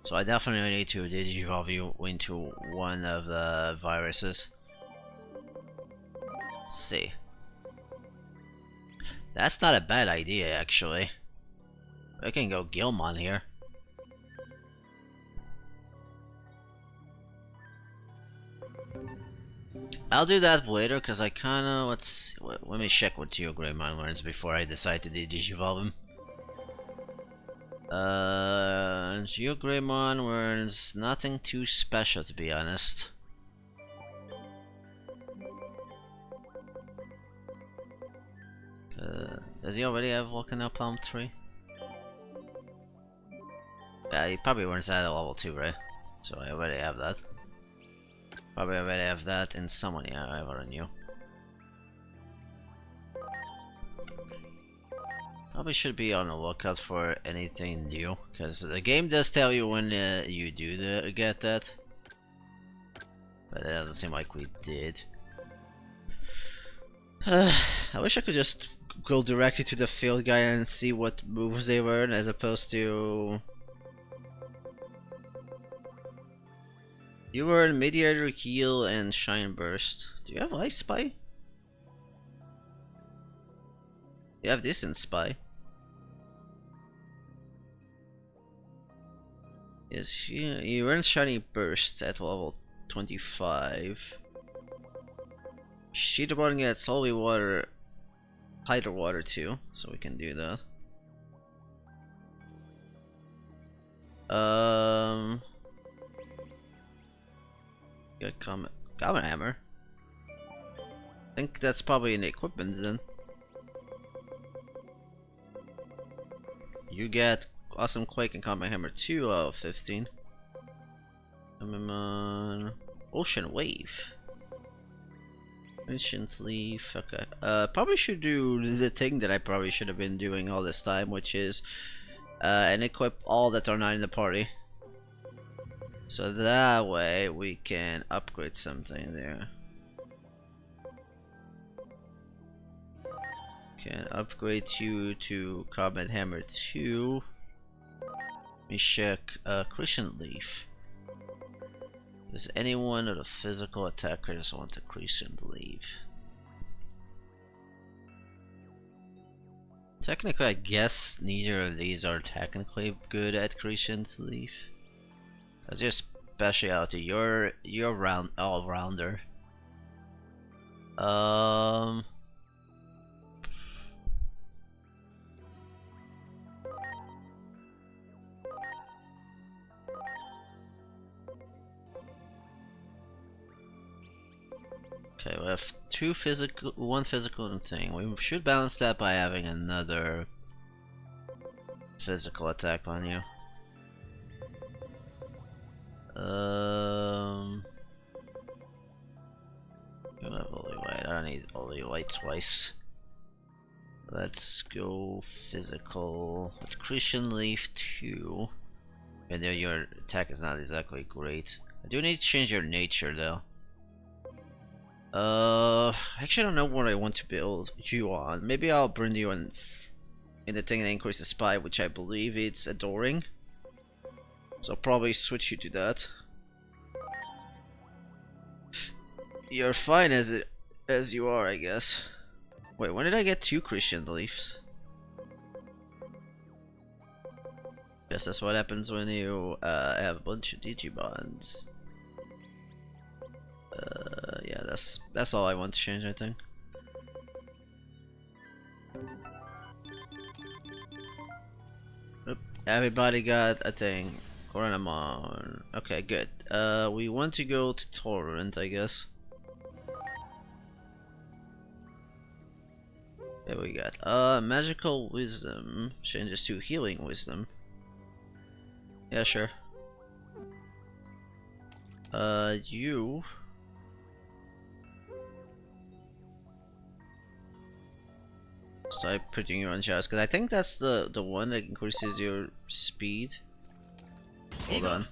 So I definitely need to digivolve you into one of the viruses. Let's see. That's not a bad idea, actually. I can go Gilmon here. I'll do that later, because I kinda... let me check what Geo Greymon learns before I decide to digivolve him. Geo Greymon learns nothing too special, to be honest. Does he already have Volcano Palm 3? Yeah, he probably learns that at level 2, right? So I already have that. Probably already have that in someone. Yeah, I already knew. Probably should be on the lookout for anything new, because the game does tell you when you do get that. But it doesn't seem like we did. I wish I could just go directly to the field guide and see what moves they learn, as opposed to... You learn Mediator, Heal, and Shine Burst. Do you have Ice Spy? You have this in Spy. Yes, you learn Shiny Burst at level 25. Sheetbone gets Holy Water, Hydro Water too, so we can do that. Got Common Hammer. I think that's probably in the equipment then. You get Awesome Quake and Common Hammer 2 out of 15. Ocean Wave. Ancient Leaf, okay. Probably should do the thing that I probably should have been doing all this time, which is and equip all that are not in the party. So that way we can upgrade something there. Can upgrade you to Comet Hammer 2. Let me check Crescent Leaf. Does anyone of the physical attackers want to Crescent Leaf? Technically, I guess neither of these are technically good at Crescent Leaf. That's your specialty. You're all-rounder. Okay, we have one physical thing. We should balance that by having another physical attack on you. You have Holy White. I don't need Holy White twice. Let's go physical. With Christian Leaf 2. And then your attack is not exactly great. I do need to change your nature though. Actually I don't know what I want to build you on. Maybe I'll bring you in the thing that increases spy, which I believe it's adoring. So I'll probably switch you to that. You're fine as you are, I guess. Wait, when did I get 2 Christian Leaves? Guess that's what happens when you have a bunch of Digimons. Yeah, that's all I want to change, I think. Oop, everybody got a thing. Coronamon. Okay, good. We want to go to Torrent, I guess. There we got. Magical Wisdom changes to Healing Wisdom. Yeah, sure. You. Start putting you on charge, because I think that's the one that increases your speed. Hold on.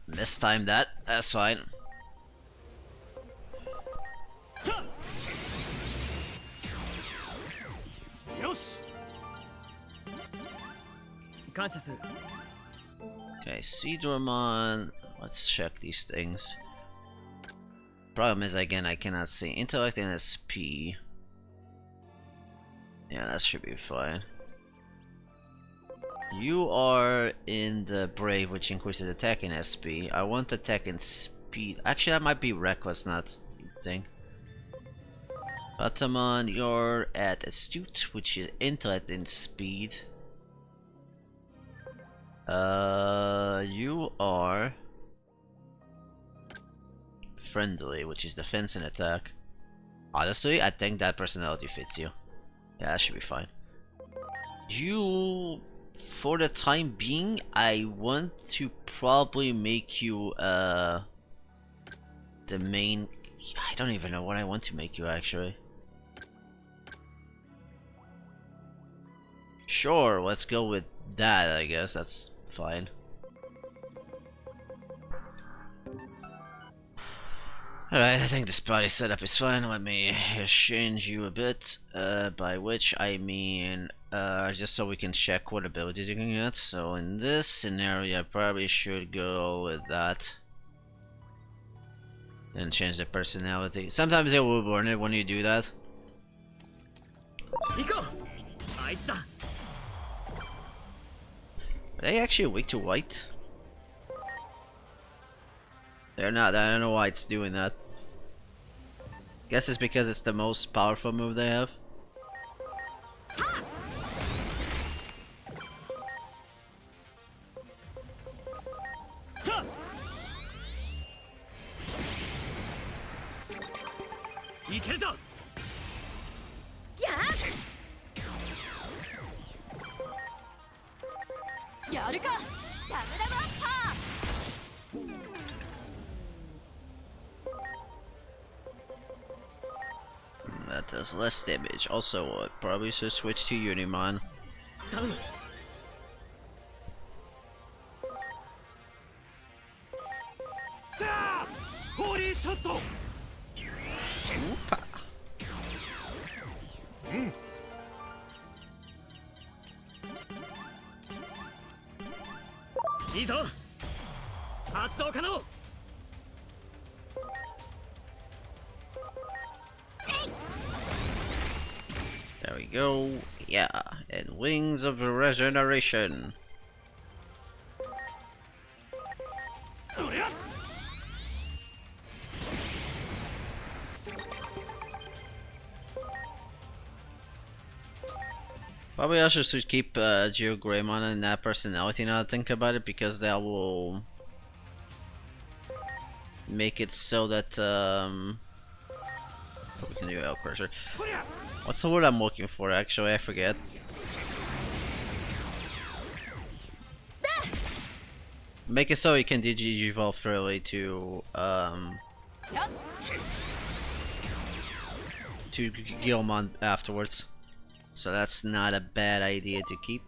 Mistimed that. That's fine. Okay, Seedormon. Let's check these things. Problem is, again, I cannot see intellect and SP. Yeah, that should be fine. You are in the Brave, which increases attack and SP. I want attack and speed. Actually, that might be reckless, not thing. Patamon, you're at Astute, which is intellect and speed. You are Friendly, which is defense and attack. Honestly, I think that personality fits you. Yeah, that should be fine. You, for the time being, I want to probably make you the main. I don't even know what I want to make you actually. Sure, let's go with that, I guess. That's fine. Alright, I think this body setup is fine. Let me change you a bit, by which I mean just so we can check what abilities you can get. So in this scenario, I probably should go with that. Then change the personality. Sometimes it will burn it when you do that. Are they actually weak to white? They're not. I don't know why it's doing that. Guess it's because it's the most powerful move they have. That does less damage. Also, probably should switch to Unimon. There we go. Yeah, and Wings of Regeneration. Probably I should keep Geogreymon and that personality now I think about it, because that will make it so that we can do L pressure. What's the word I'm looking for? Actually, I forget. Make it so you can Digivolve thoroughly to Gilmon afterwards. So that's not a bad idea to keep.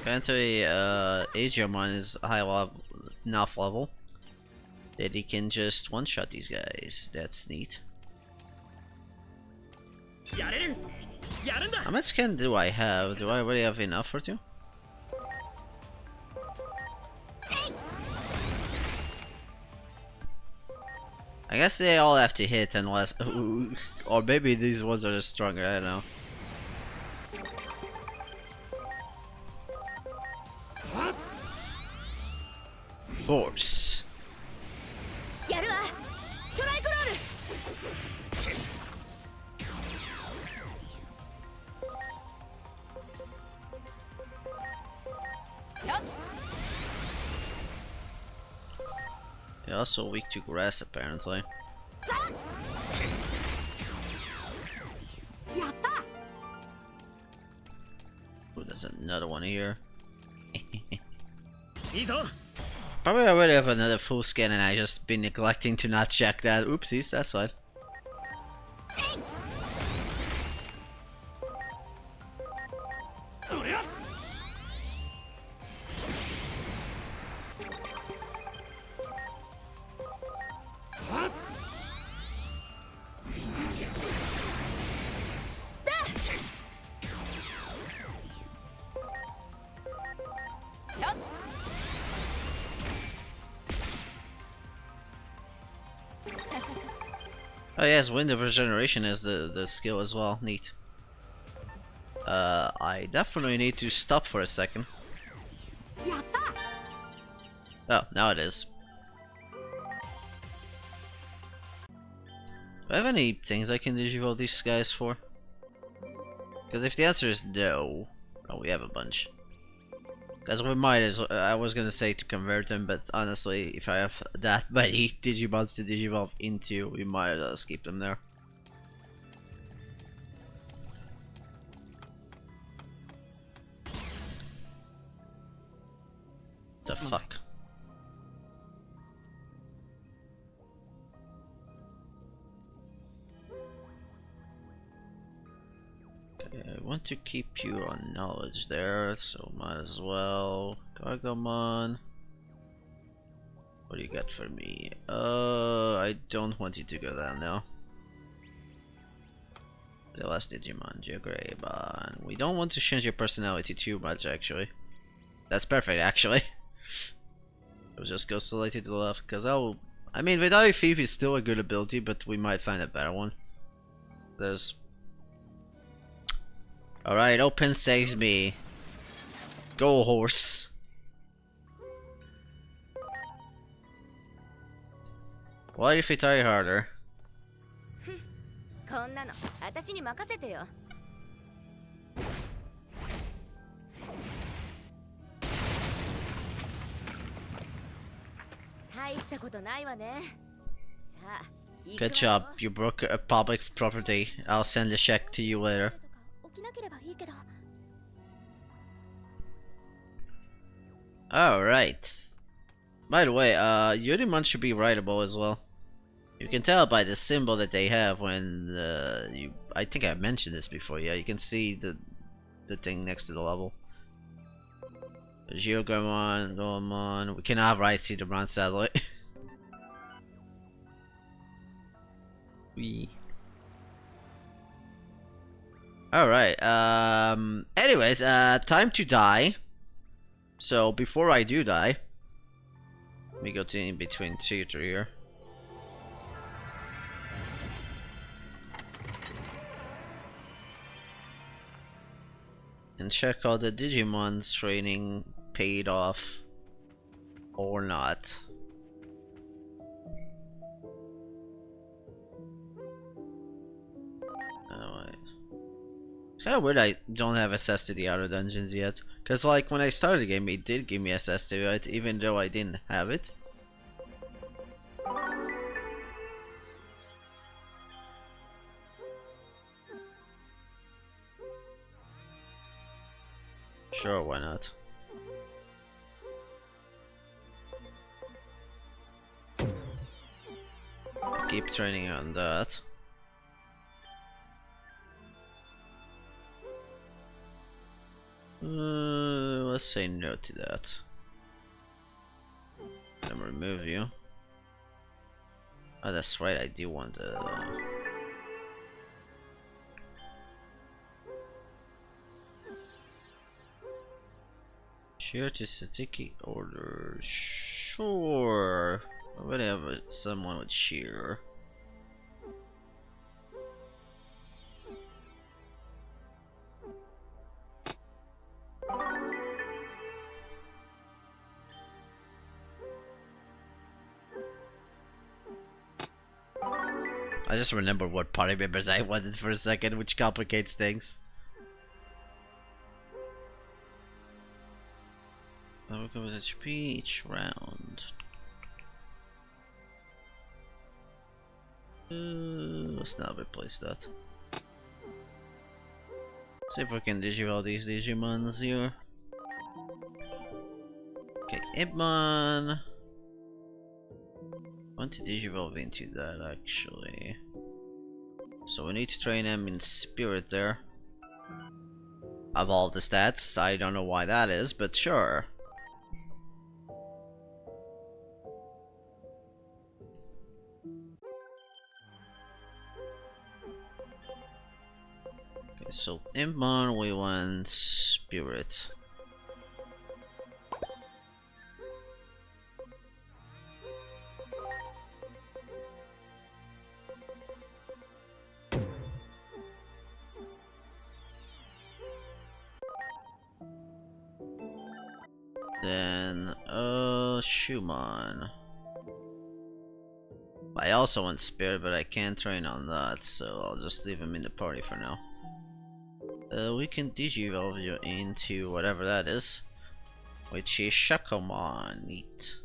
Apparently, Digimon is high level, enough level that he can just one-shot these guys. That's neat. How much scan do I have? Do I already have enough for two? I guess they all have to hit unless... or maybe these ones are just stronger, I don't know. Force. They're also weak to grass, apparently. Ooh, there's another one here. Probably already have another full scan and I just been neglecting to not check that. Oopsies, that's fine. Oh yes, Wind of Regeneration is the skill as well. Neat. I definitely need to stop for a second. Oh, now it is. Do I have any things I can digivolve these guys for? Because if the answer is no, oh, we have a bunch. Because we might as well, I was gonna say to convert them, but honestly, if I have that many Digimons to digivolve into, we might as well keep them there. The fuck? I want to keep you on knowledge there, so might as well. Gargamon. What do you got for me? I don't want you to go down now. The last Digimon, Geograban. We don't want to change your personality too much, actually. That's perfect, actually. We'll just go slightly to the left, because I mean, Vidari Thief is still a good ability, but we might find a better one. There's... Alright, open saves me. Go, horse. What if we try harder? Good job, you broke a public property. I'll send a check to you later. Alright. By the way, Unimon should be writable as well. You can tell by the symbol that they have when I think I mentioned this before, yeah, you can see the thing next to the level. Geogramon, Goemon. We cannot write Cedarmon, sadly. Alright, anyways, time to die. So, before I do die, let me go to in between theater here. And check how the Digimon training paid off or not. It's kind of weird I don't have access to the outer dungeons yet. Because like when I started the game it did give me access to it even though I didn't have it. Sure, why not? Keep training on that. Let's say no to that. Let me remove you. Oh, that's right, I do want the... Share to Satiki order. Sure. Whatever someone would share. I just remember what party members I wanted for a second, which complicates things. Now we go with HP each round. Let's not replace that. See if we can digivolve these Digimons here. Okay, Ibmon. I want to digivolve into that actually. So we need to train him in spirit there. Of all the stats, I don't know why that is, but sure. Okay, so Ibmon we want spirit. Then, Shumon. I also want Spirit, but I can't train on that, so I'll just leave him in the party for now. We can digivolve you into whatever that is, which is Shakomon. Neat.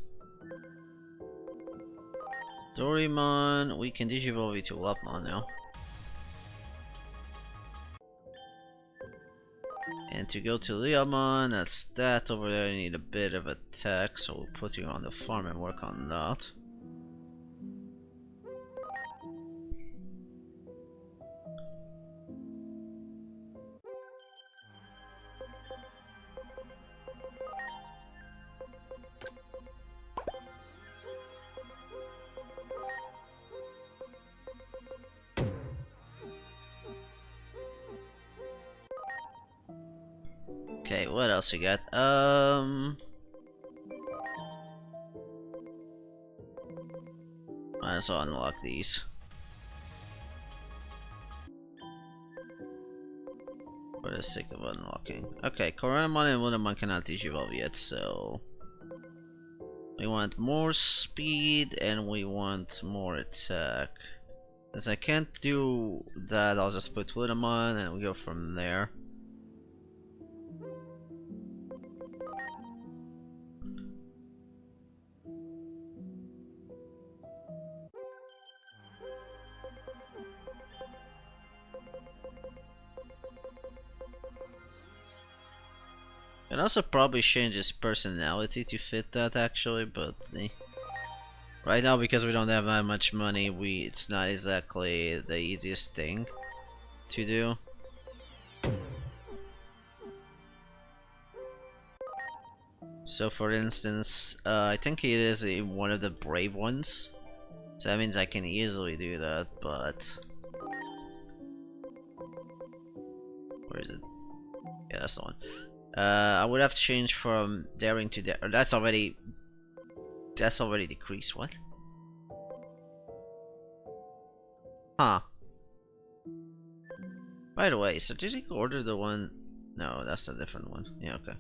Dorimon, we can digivolve you to Lapmon now. And to go to Leomon, that's that over there. You need a bit of attack, so we'll put you on the farm and work on that. Okay, what else you got? Might as well unlock these. For the sake of unlocking. Okay, Coronamon and Lunamon cannot digivolve yet, so... We want more speed and we want more attack. As I can't do that, I'll just put Lunamon and we go from there. And also probably change his personality to fit that actually, but right now because we don't have that much money, it's not exactly the easiest thing to do. So for instance, I think he is one of the brave ones, so that means I can easily do that, but... Where is it? Yeah, that's the one. I would have to change from daring to dare. That's already decreased. What? Huh. By the way, so did he order the one No, that's a different one. Yeah, okay.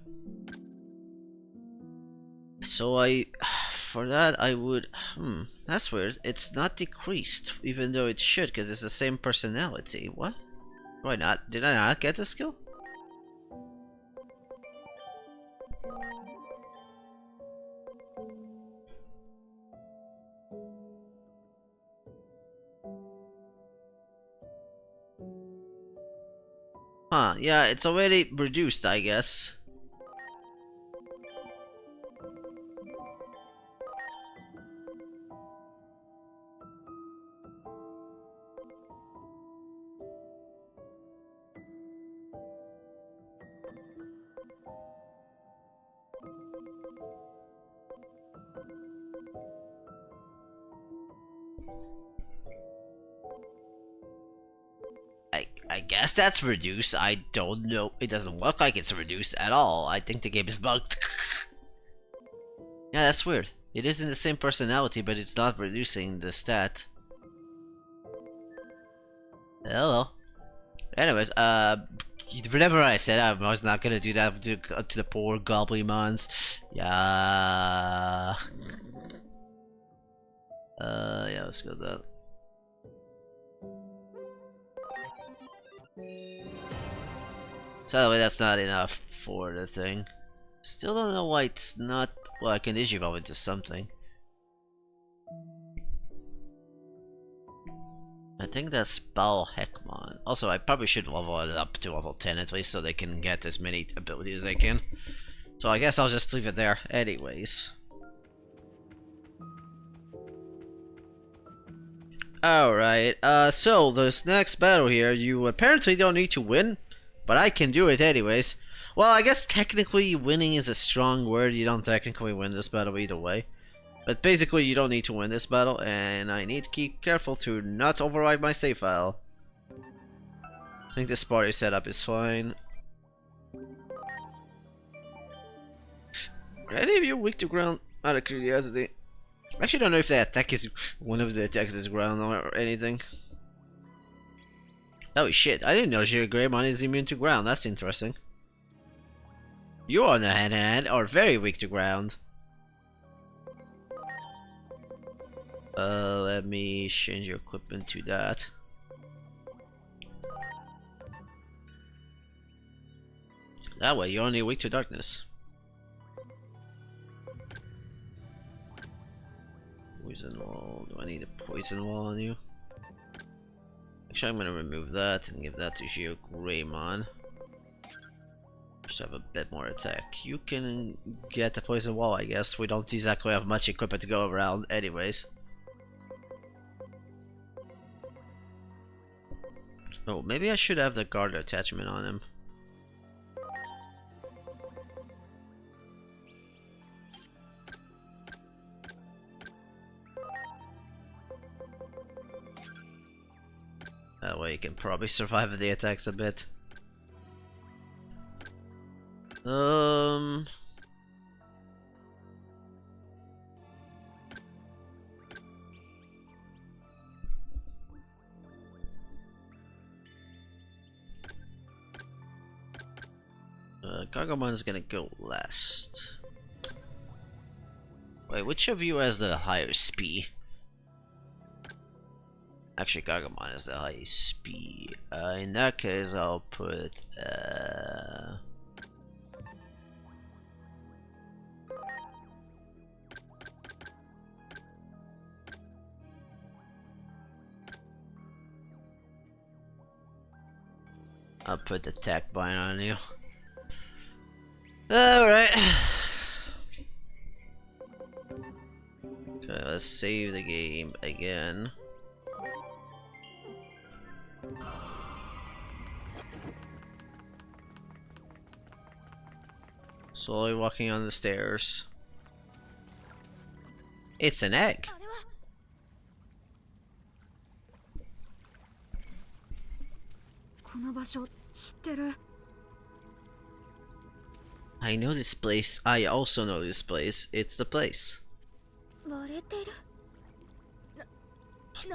So I, for that I would, that's weird. It's not decreased, even though it should, because it's the same personality. What? Why not? Did I not get the skill? Huh, yeah, it's already reduced, I guess. I guess that's reduced. I don't know. It doesn't look like it's reduced at all. I think the game is bugged. Yeah, that's weird. It is in the same personality, but it's not reducing the stat. Hello. Anyways, remember I said I was not gonna do that to the poor Goblimons. Yeah. Yeah, let's go with that. Sadly, that's not enough for the thing. Still don't know why it's not. Well, I can digivolve into something. I think that's Bal Heckmon. Also, I probably should level it up to level 10 at least so they can get as many abilities as they can. So I guess I'll just leave it there anyways. Alright, so this next battle here, you apparently don't need to win, but I can do it anyways. Well, I guess technically winning is a strong word. You don't technically win this battle either way. But basically, you don't need to win this battle, and I need to keep careful to not override my save file. I think this party setup is fine. Are any of you weak to ground? Out of curiosity. I actually don't know if that attack is one of the attacks is ground or anything. Oh shit, I didn't know Greymon is immune to ground. That's interesting. You, on the other hand, are very weak to ground. Let me change your equipment to that. That way, you're only weak to darkness. Poison wall. Do I need a poison wall on you? Actually, I'm gonna remove that and give that to Greymon. Just have a bit more attack. You can get the poison wall, I guess. We don't exactly have much equipment to go around anyways. Oh, maybe I should have the guard attachment on him. That way you can probably survive the attacks a bit. Gargomon is gonna go last. Wait, which of you has the higher speed? Actually, Gargomon is the highest speed. In that case, I'll put the attack bind on you. Alright. Okay, let's save the game again. Slowly walking on the stairs. It's an egg. I know this place. I also know this place. It's the place.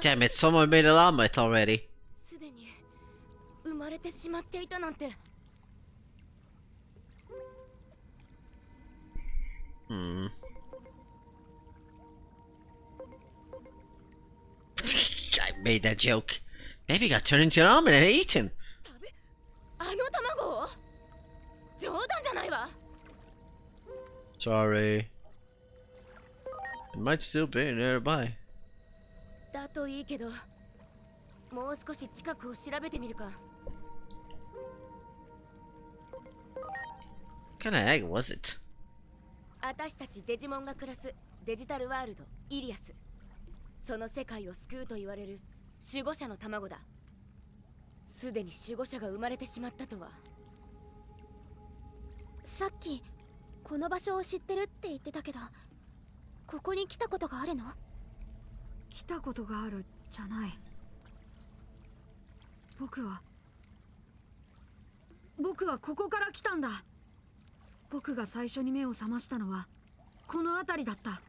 Damn it, someone made an omelet already. Hmm. I made that joke. Maybe got turned into an almond and eaten. あの卵を冗談じゃないわ。 Sorry. It might still be nearby. だといいけど、もう少し近くを調べてみるか。What kind of egg was it? 私たちデジモンが暮らすデジタルワールドイリアス、その世界を救うと言われる守護者の卵だ。すでに守護者が生まれてしまったとは。さっきこの場所を知ってるって言ってたけど、ここに来たことがあるの？来たことがあるじゃない。僕はここから来たんだ。僕が最初に目を覚ましたのはこの辺りだった。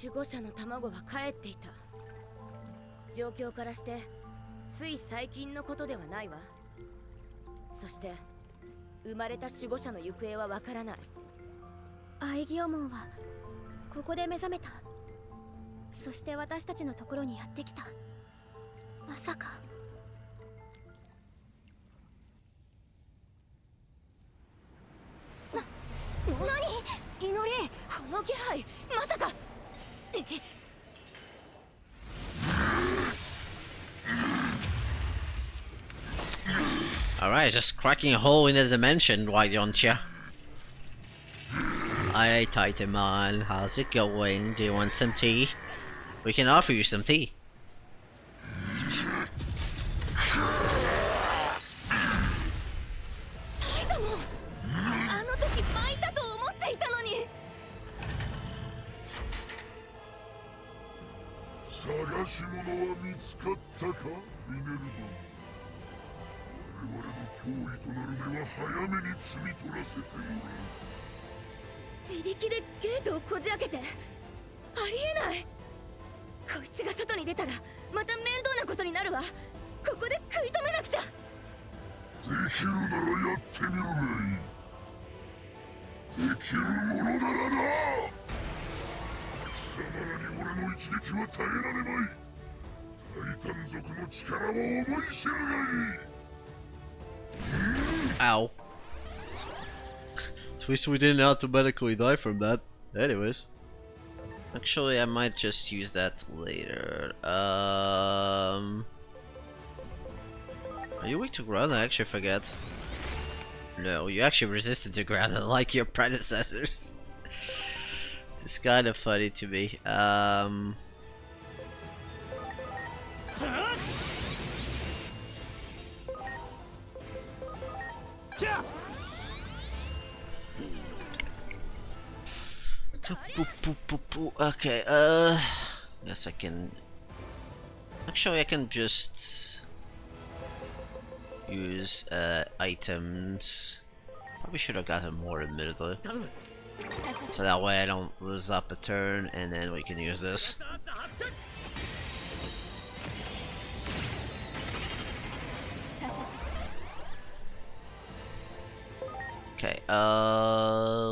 守護者の卵は帰っていた。状況からしてつい最近のことではないわ。そして生まれた守護者の行方はわからない。アイギオモンはここで目覚めた。そして私たちのところにやってきた。まさか。何？祈り、この気配、まさか。Alright, just cracking a hole in the dimension, why don't ya? Hi, Titanmon, how's it going? Do you want some tea? We can offer you some tea. あの時巻いたと思っていたのに。探し物は見つかったか、ミネルヴァ。我々の脅威となる目は早めに摘み取らせてもらう。自力でゲートをこじ開けて、ありえない。こいつが外に出たらまた面倒なことになるわ。ここで食い止めなくちゃ。できるならやってみるがいい。できるものならな。貴様らに俺の一撃は耐えられまい。タイタン族の力を思い知るがいい。Ow. At least we didn't automatically die from that. Anyways. Actually, I might just use that later. Are you weak to ground? I actually forget. No, you actually resisted to ground unlike your predecessors. It's kind of funny to me. Okay, guess I can. Actually, I can just use items. Probably should have gotten more, admittedly. So that way I don't lose up a turn, and then we can use this. Okay,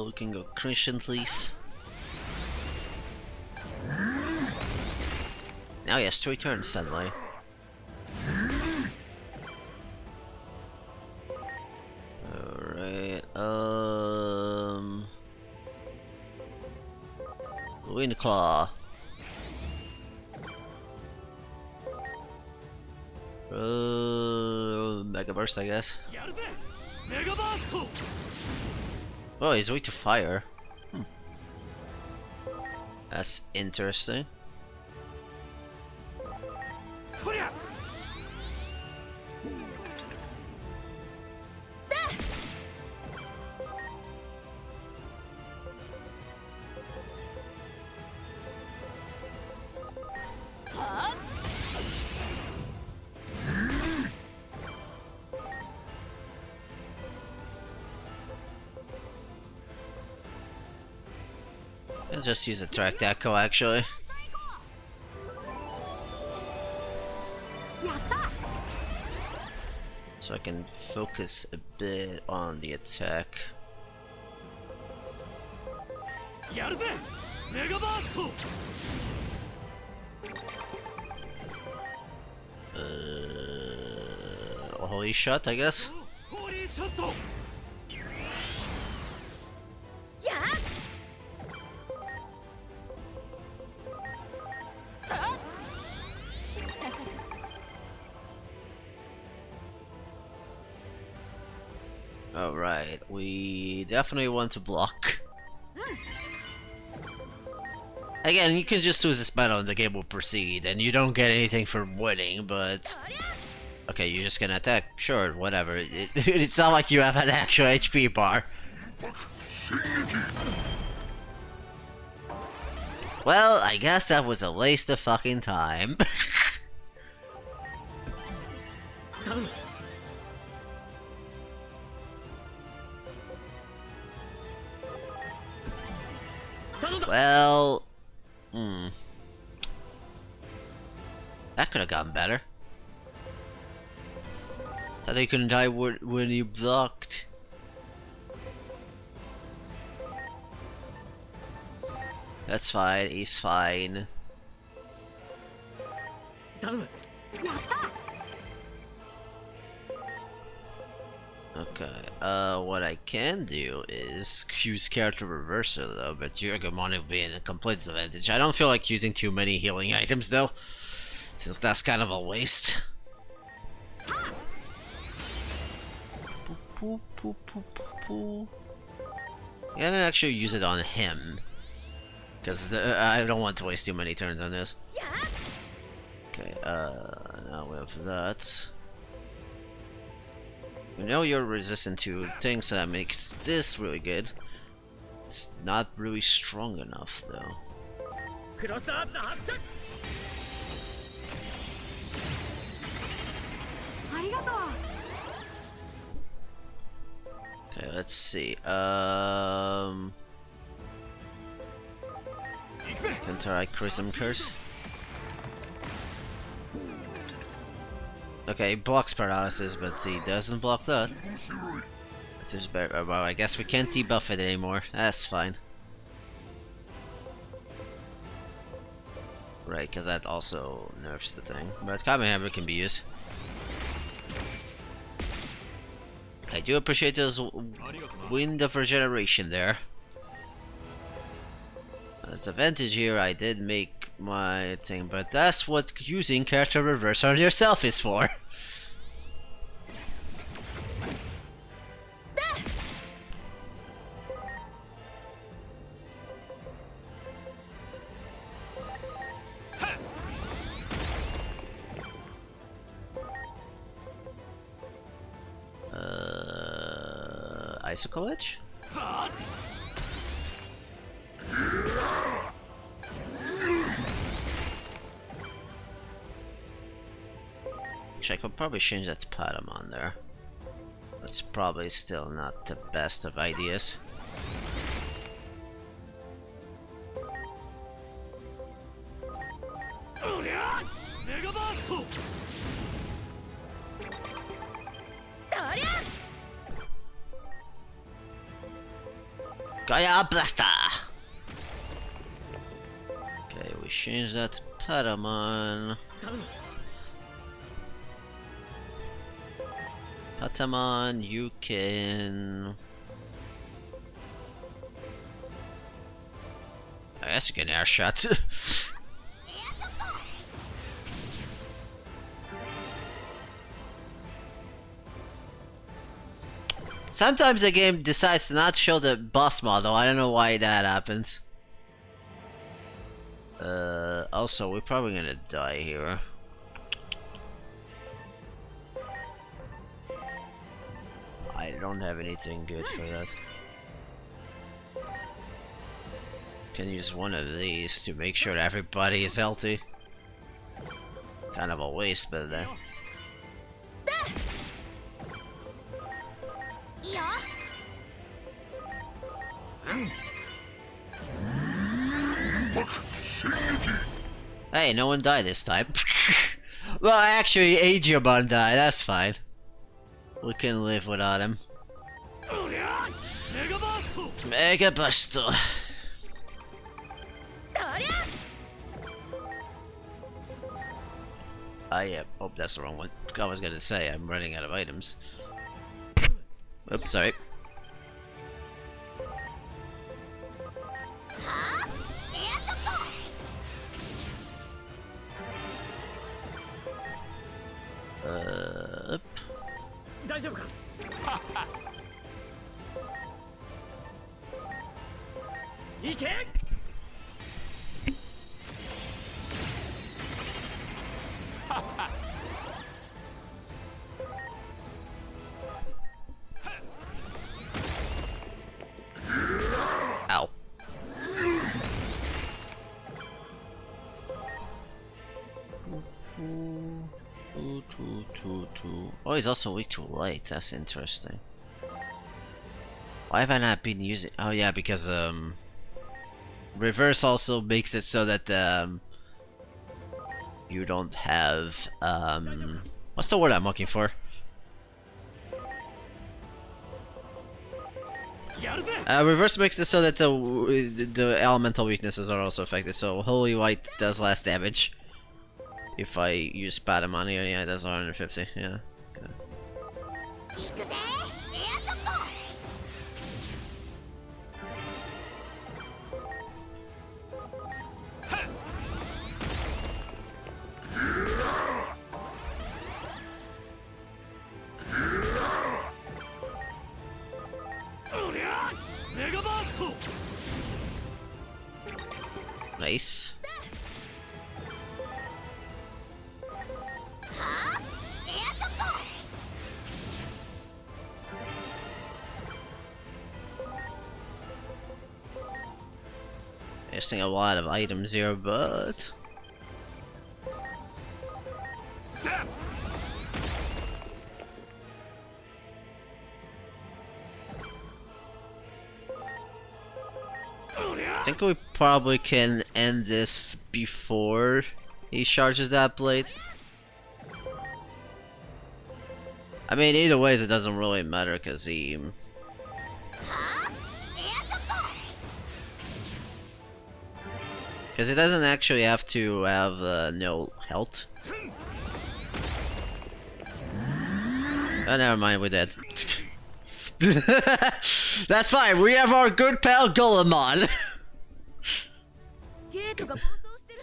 we can go Crescent Leaf. Now he has 3 turns suddenly. Alright, Wind Claw. Mega Burst, I guess. Oh, he's weak to fire. That's interesting. I'll just use a track echo actually. So I can focus a bit on the attack. やるぜメガバースト Holy shot, I guess. ホーリーショット Alright, we definitely want to block. Again, you can just lose this battle and the game will proceed, and you don't get anything for winning, but... Okay, you're just gonna attack? Sure, whatever. It's not like you have an actual HP bar. Well, I guess that was a waste of fucking time. Well... That could have gotten better. Thought you couldn't die when you blocked. That's fine, he's fine. Okay, what I can do is use character reversal though, but your Digimon will be in a complete disadvantage. I don't feel like using too many healing items though, since that's kind of a waste. Yeah, I actually use it on him, because I don't want to waste too many turns on this. Okay, now we have that. You know you're resistant to things, so that makes this really good. It's not really strong enough, though. Okay, let's see. Counteract Chrism Curse. Okay, he blocks paralysis, but he doesn't block that. There's better. Well, I guess we can't debuff it anymore. That's fine. Right, because that also nerfs the thing. But Kamehameha can be used. I do appreciate those wind of regeneration there. That's advantage here. I did make my thing, but that's what using character reverse on yourself is for. Icicle Edge? Actually, I could probably change that to Patamon there. It's probably still not the best of ideas. Gaia Blaster! Okay, we change that to Patamon. Patamon, you can... I guess you can air shot. Sometimes the game decides to not show the boss model. I don't know why that happens. Also, we're probably gonna die here. I don't have anything good for that. Can use one of these to make sure that everybody is healthy. Kind of a waste, but then. Hey, no one died this time. Well, actually, Digimon died. That's fine. We can live without him. Mega Buster. I oh, that's the wrong one. I was gonna say I'm running out of items. Oops, sorry. はあエアショット Up. 大丈夫かいけ Ow. Oh, he's also weak to light. That's interesting. Why have I not been using? Oh yeah, because reverse also makes it so that you don't have what's the word I'm looking for? やるぜ Reverse makes it so that the elemental weaknesses are also affected. So holy white does less damage. If I use Spadamani, yeah, it does 150. Yeah. Okay. 行くぜエアショット おりゃメガバースト Nice. はあエアショット Missing a lot of items here, but ザ おり I think we probably can end this before he charges that blade. I mean, either ways, it doesn't really matter because he. はあエアショット Because he doesn't actually have to have no health. Oh, never mind, we're dead. That's fine, we have our good pal Golemon. ゲートが暴走してる。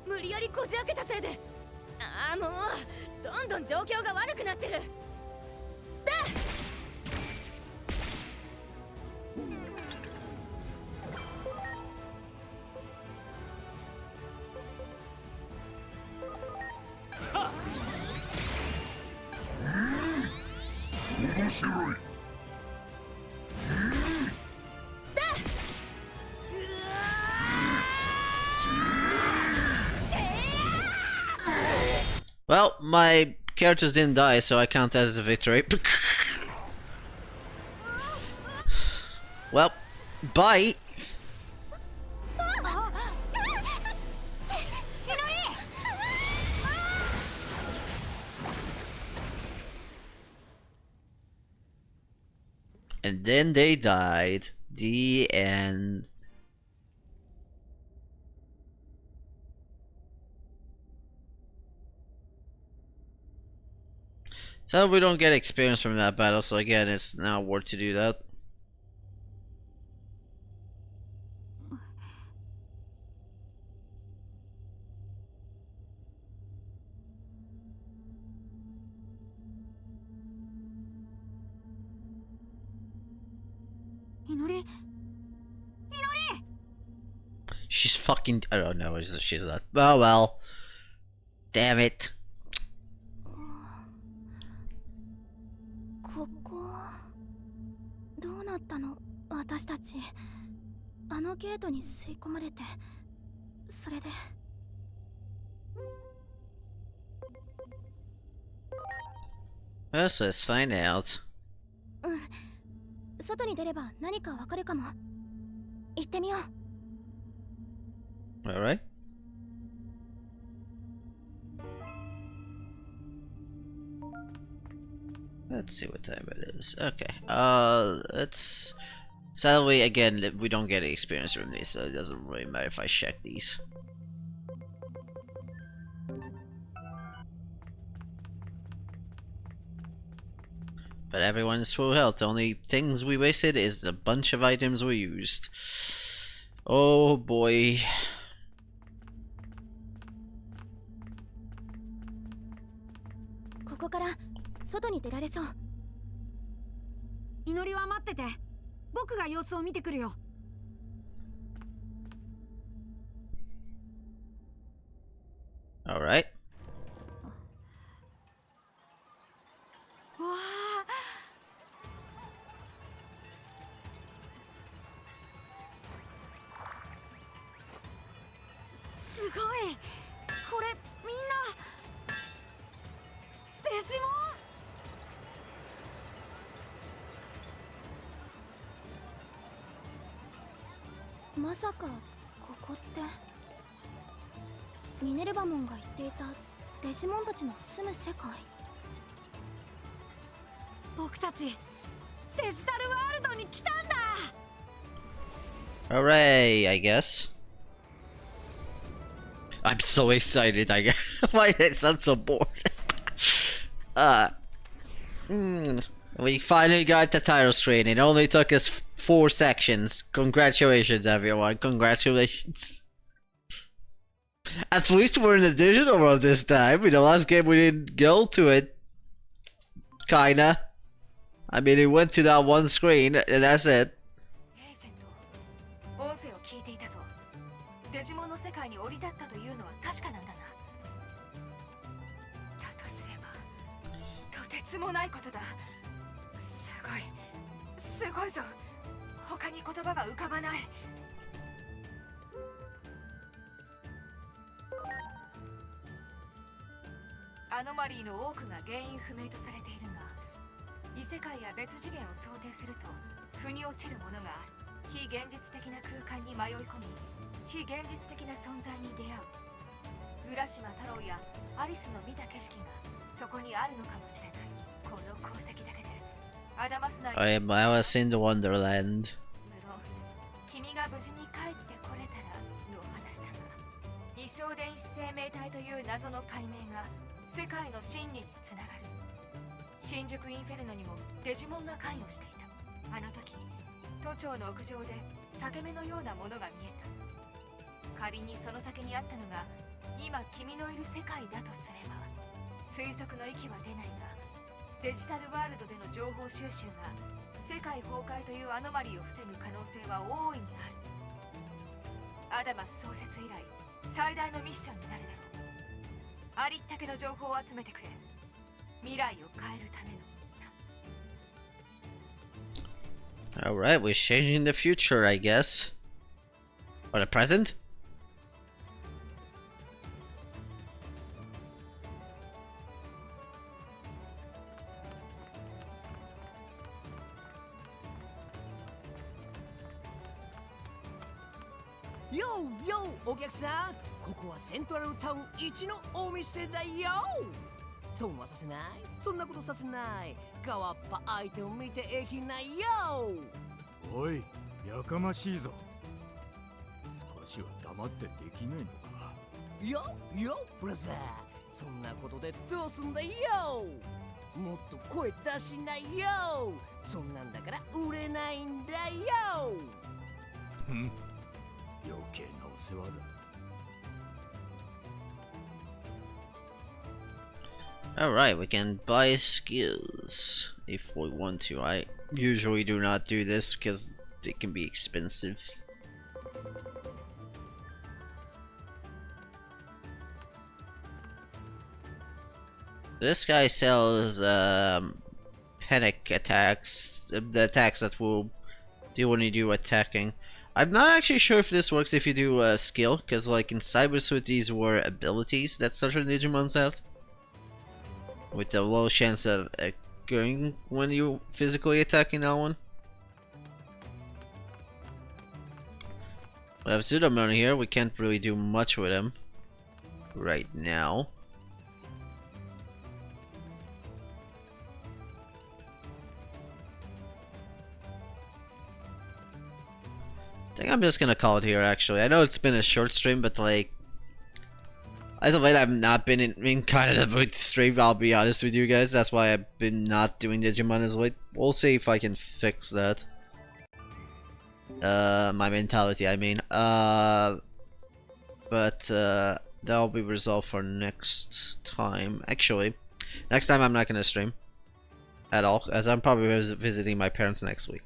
無理やりこじ開けたせいで。ああもうどんどん状況が悪くなってる。だ。面白い Well, my characters didn't die, so I count that as a victory. Well, bye. And then they died. The end. So we don't get experience from that battle, so again, it's not worth to do that. She's fucking. I don't know. She's not. Oh well. Damn it. ここどうなったの私たちあのゲートに吸い込まれてそれで Well, so let's find out. 外に出れば何かわかるかも行ってみよう Alright. Let's see what time it is. Okay. Let's. Sadly, again, we don't get any experience from these, so it doesn't really matter if I check these. But everyone's full health. The only things we wasted is the bunch of items we used. Oh boy. ここから外に出られそう。祈りは待ってて。僕が様子を見てくるよ。Alright. わあ。すごい。これみんなデジモン。まさかここってミネルヴァモンが言っていたデジモンたちの住む世界。僕たちデジタルワールドに来たんだ。 Hooray, I guess. I'm so excited, I guess. Why did it sound so bored? We finally got the title screen. It only took us 4 sections. Congratulations, everyone. Congratulations. At least we're in the digital world this time. In the last game, we didn't go to it. Kinda. I mean, it went to that one screen, and that's it. 音声を聞いていたぞ。デジモンの世界に降り立ったというのは確かなんだな。だとすれば、とてつもないことだ。すごいぞ。他に言葉が浮かばない。アノマリーの多くが原因不明とされているが、異世界や別次元を想定すると腑に落ちるものがある。非現実的な空間に迷い込み、非現実的な存在に出会う。浦島太郎やアリスの見た景色がそこにあるのかもしれない。この功績だけでアダマス内 I was in the Wonderland. 無論君が無事に帰ってこれたらの話だが、二層電子生命体という謎の解明が世界の真理につながる。新宿インフェルノにもデジモンが関与していた。あの時都庁の屋上で裂け目のようなものが見えた。仮にその先にあったのが今君のいる世界だとすれば、推測の域は出ないが、デジタルワールドでの情報収集が世界崩壊というアノマリーを防ぐ可能性は大いにある。アダマス創設以来最大のミッションになるだろう。ありったけの情報を集めてくれ。未来を変えるための。 Alright, we're changing the future, I guess. Or the present? Yo, yo, お客さん、ここはセントラルタウン一のお店だよ。損はさせない、そんなことさせない。変わっぱ相手を見てえきないよ。おい、やかましいぞ。少しは黙ってできないのか。よ、よ、ブラザー、そんなことでどうすんだよ。もっと声出しないよ。そんなんだから売れないんだよ。ふん、余計なお世話だ。Alright, we can buy skills if we want to. I usually do not do this because they can be expensive. This guy sells panic attacks, the attacks that will do when you do attacking. I'm not actually sure if this works if you do a skill, because like in Cybersuit these were abilities that certain Digimons have, with a low chance of occurring when you physically attacking that one. We have Pseudomon here, we can't really do much with him right now. I think I'm just gonna call it here actually. I know it's been a short stream, but like As of late, I've not been in kind of the mood to stream, I'll be honest with you guys. That's why I've been not doing Digimon as late. We'll see if I can fix that. My mentality, I mean. But that'll be resolved for next time. Actually, next time I'm not gonna stream at all, as I'm probably visiting my parents next week.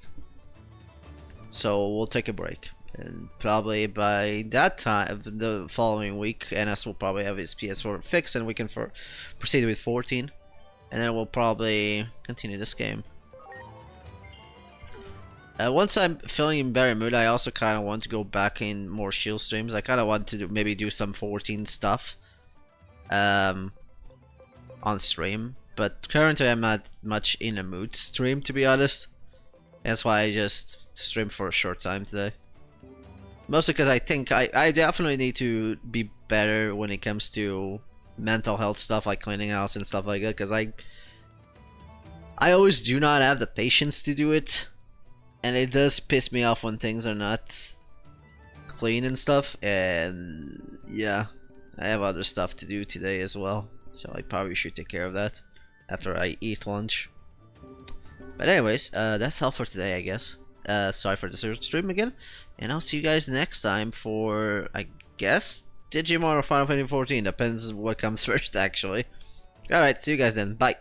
So we'll take a break, and probably by that time, the following week, NS will probably have his PS4 fixed, and we can proceed with 14, and then we'll probably continue this game. Once I'm feeling in better mood, I also kind of want to go back in more Shield streams. I kind of want to maybe do some 14 stuff on stream, but currently I'm not much in a mood to stream, to be honest. That's why I just streamed for a short time today. Mostly because I think I definitely need to be better when it comes to mental health stuff, like cleaning house and stuff like that, because I always do not have the patience to do it. And it does piss me off when things are not clean and stuff, and yeah, I have other stuff to do today as well, so I probably should take care of that after I eat lunch. But anyways, that's all for today, I guess. Sorry for the stream again, and I'll see you guys next time for, I guess, Digimon or Final Fantasy 14, depends what comes first actually. Alright, see you guys then, bye!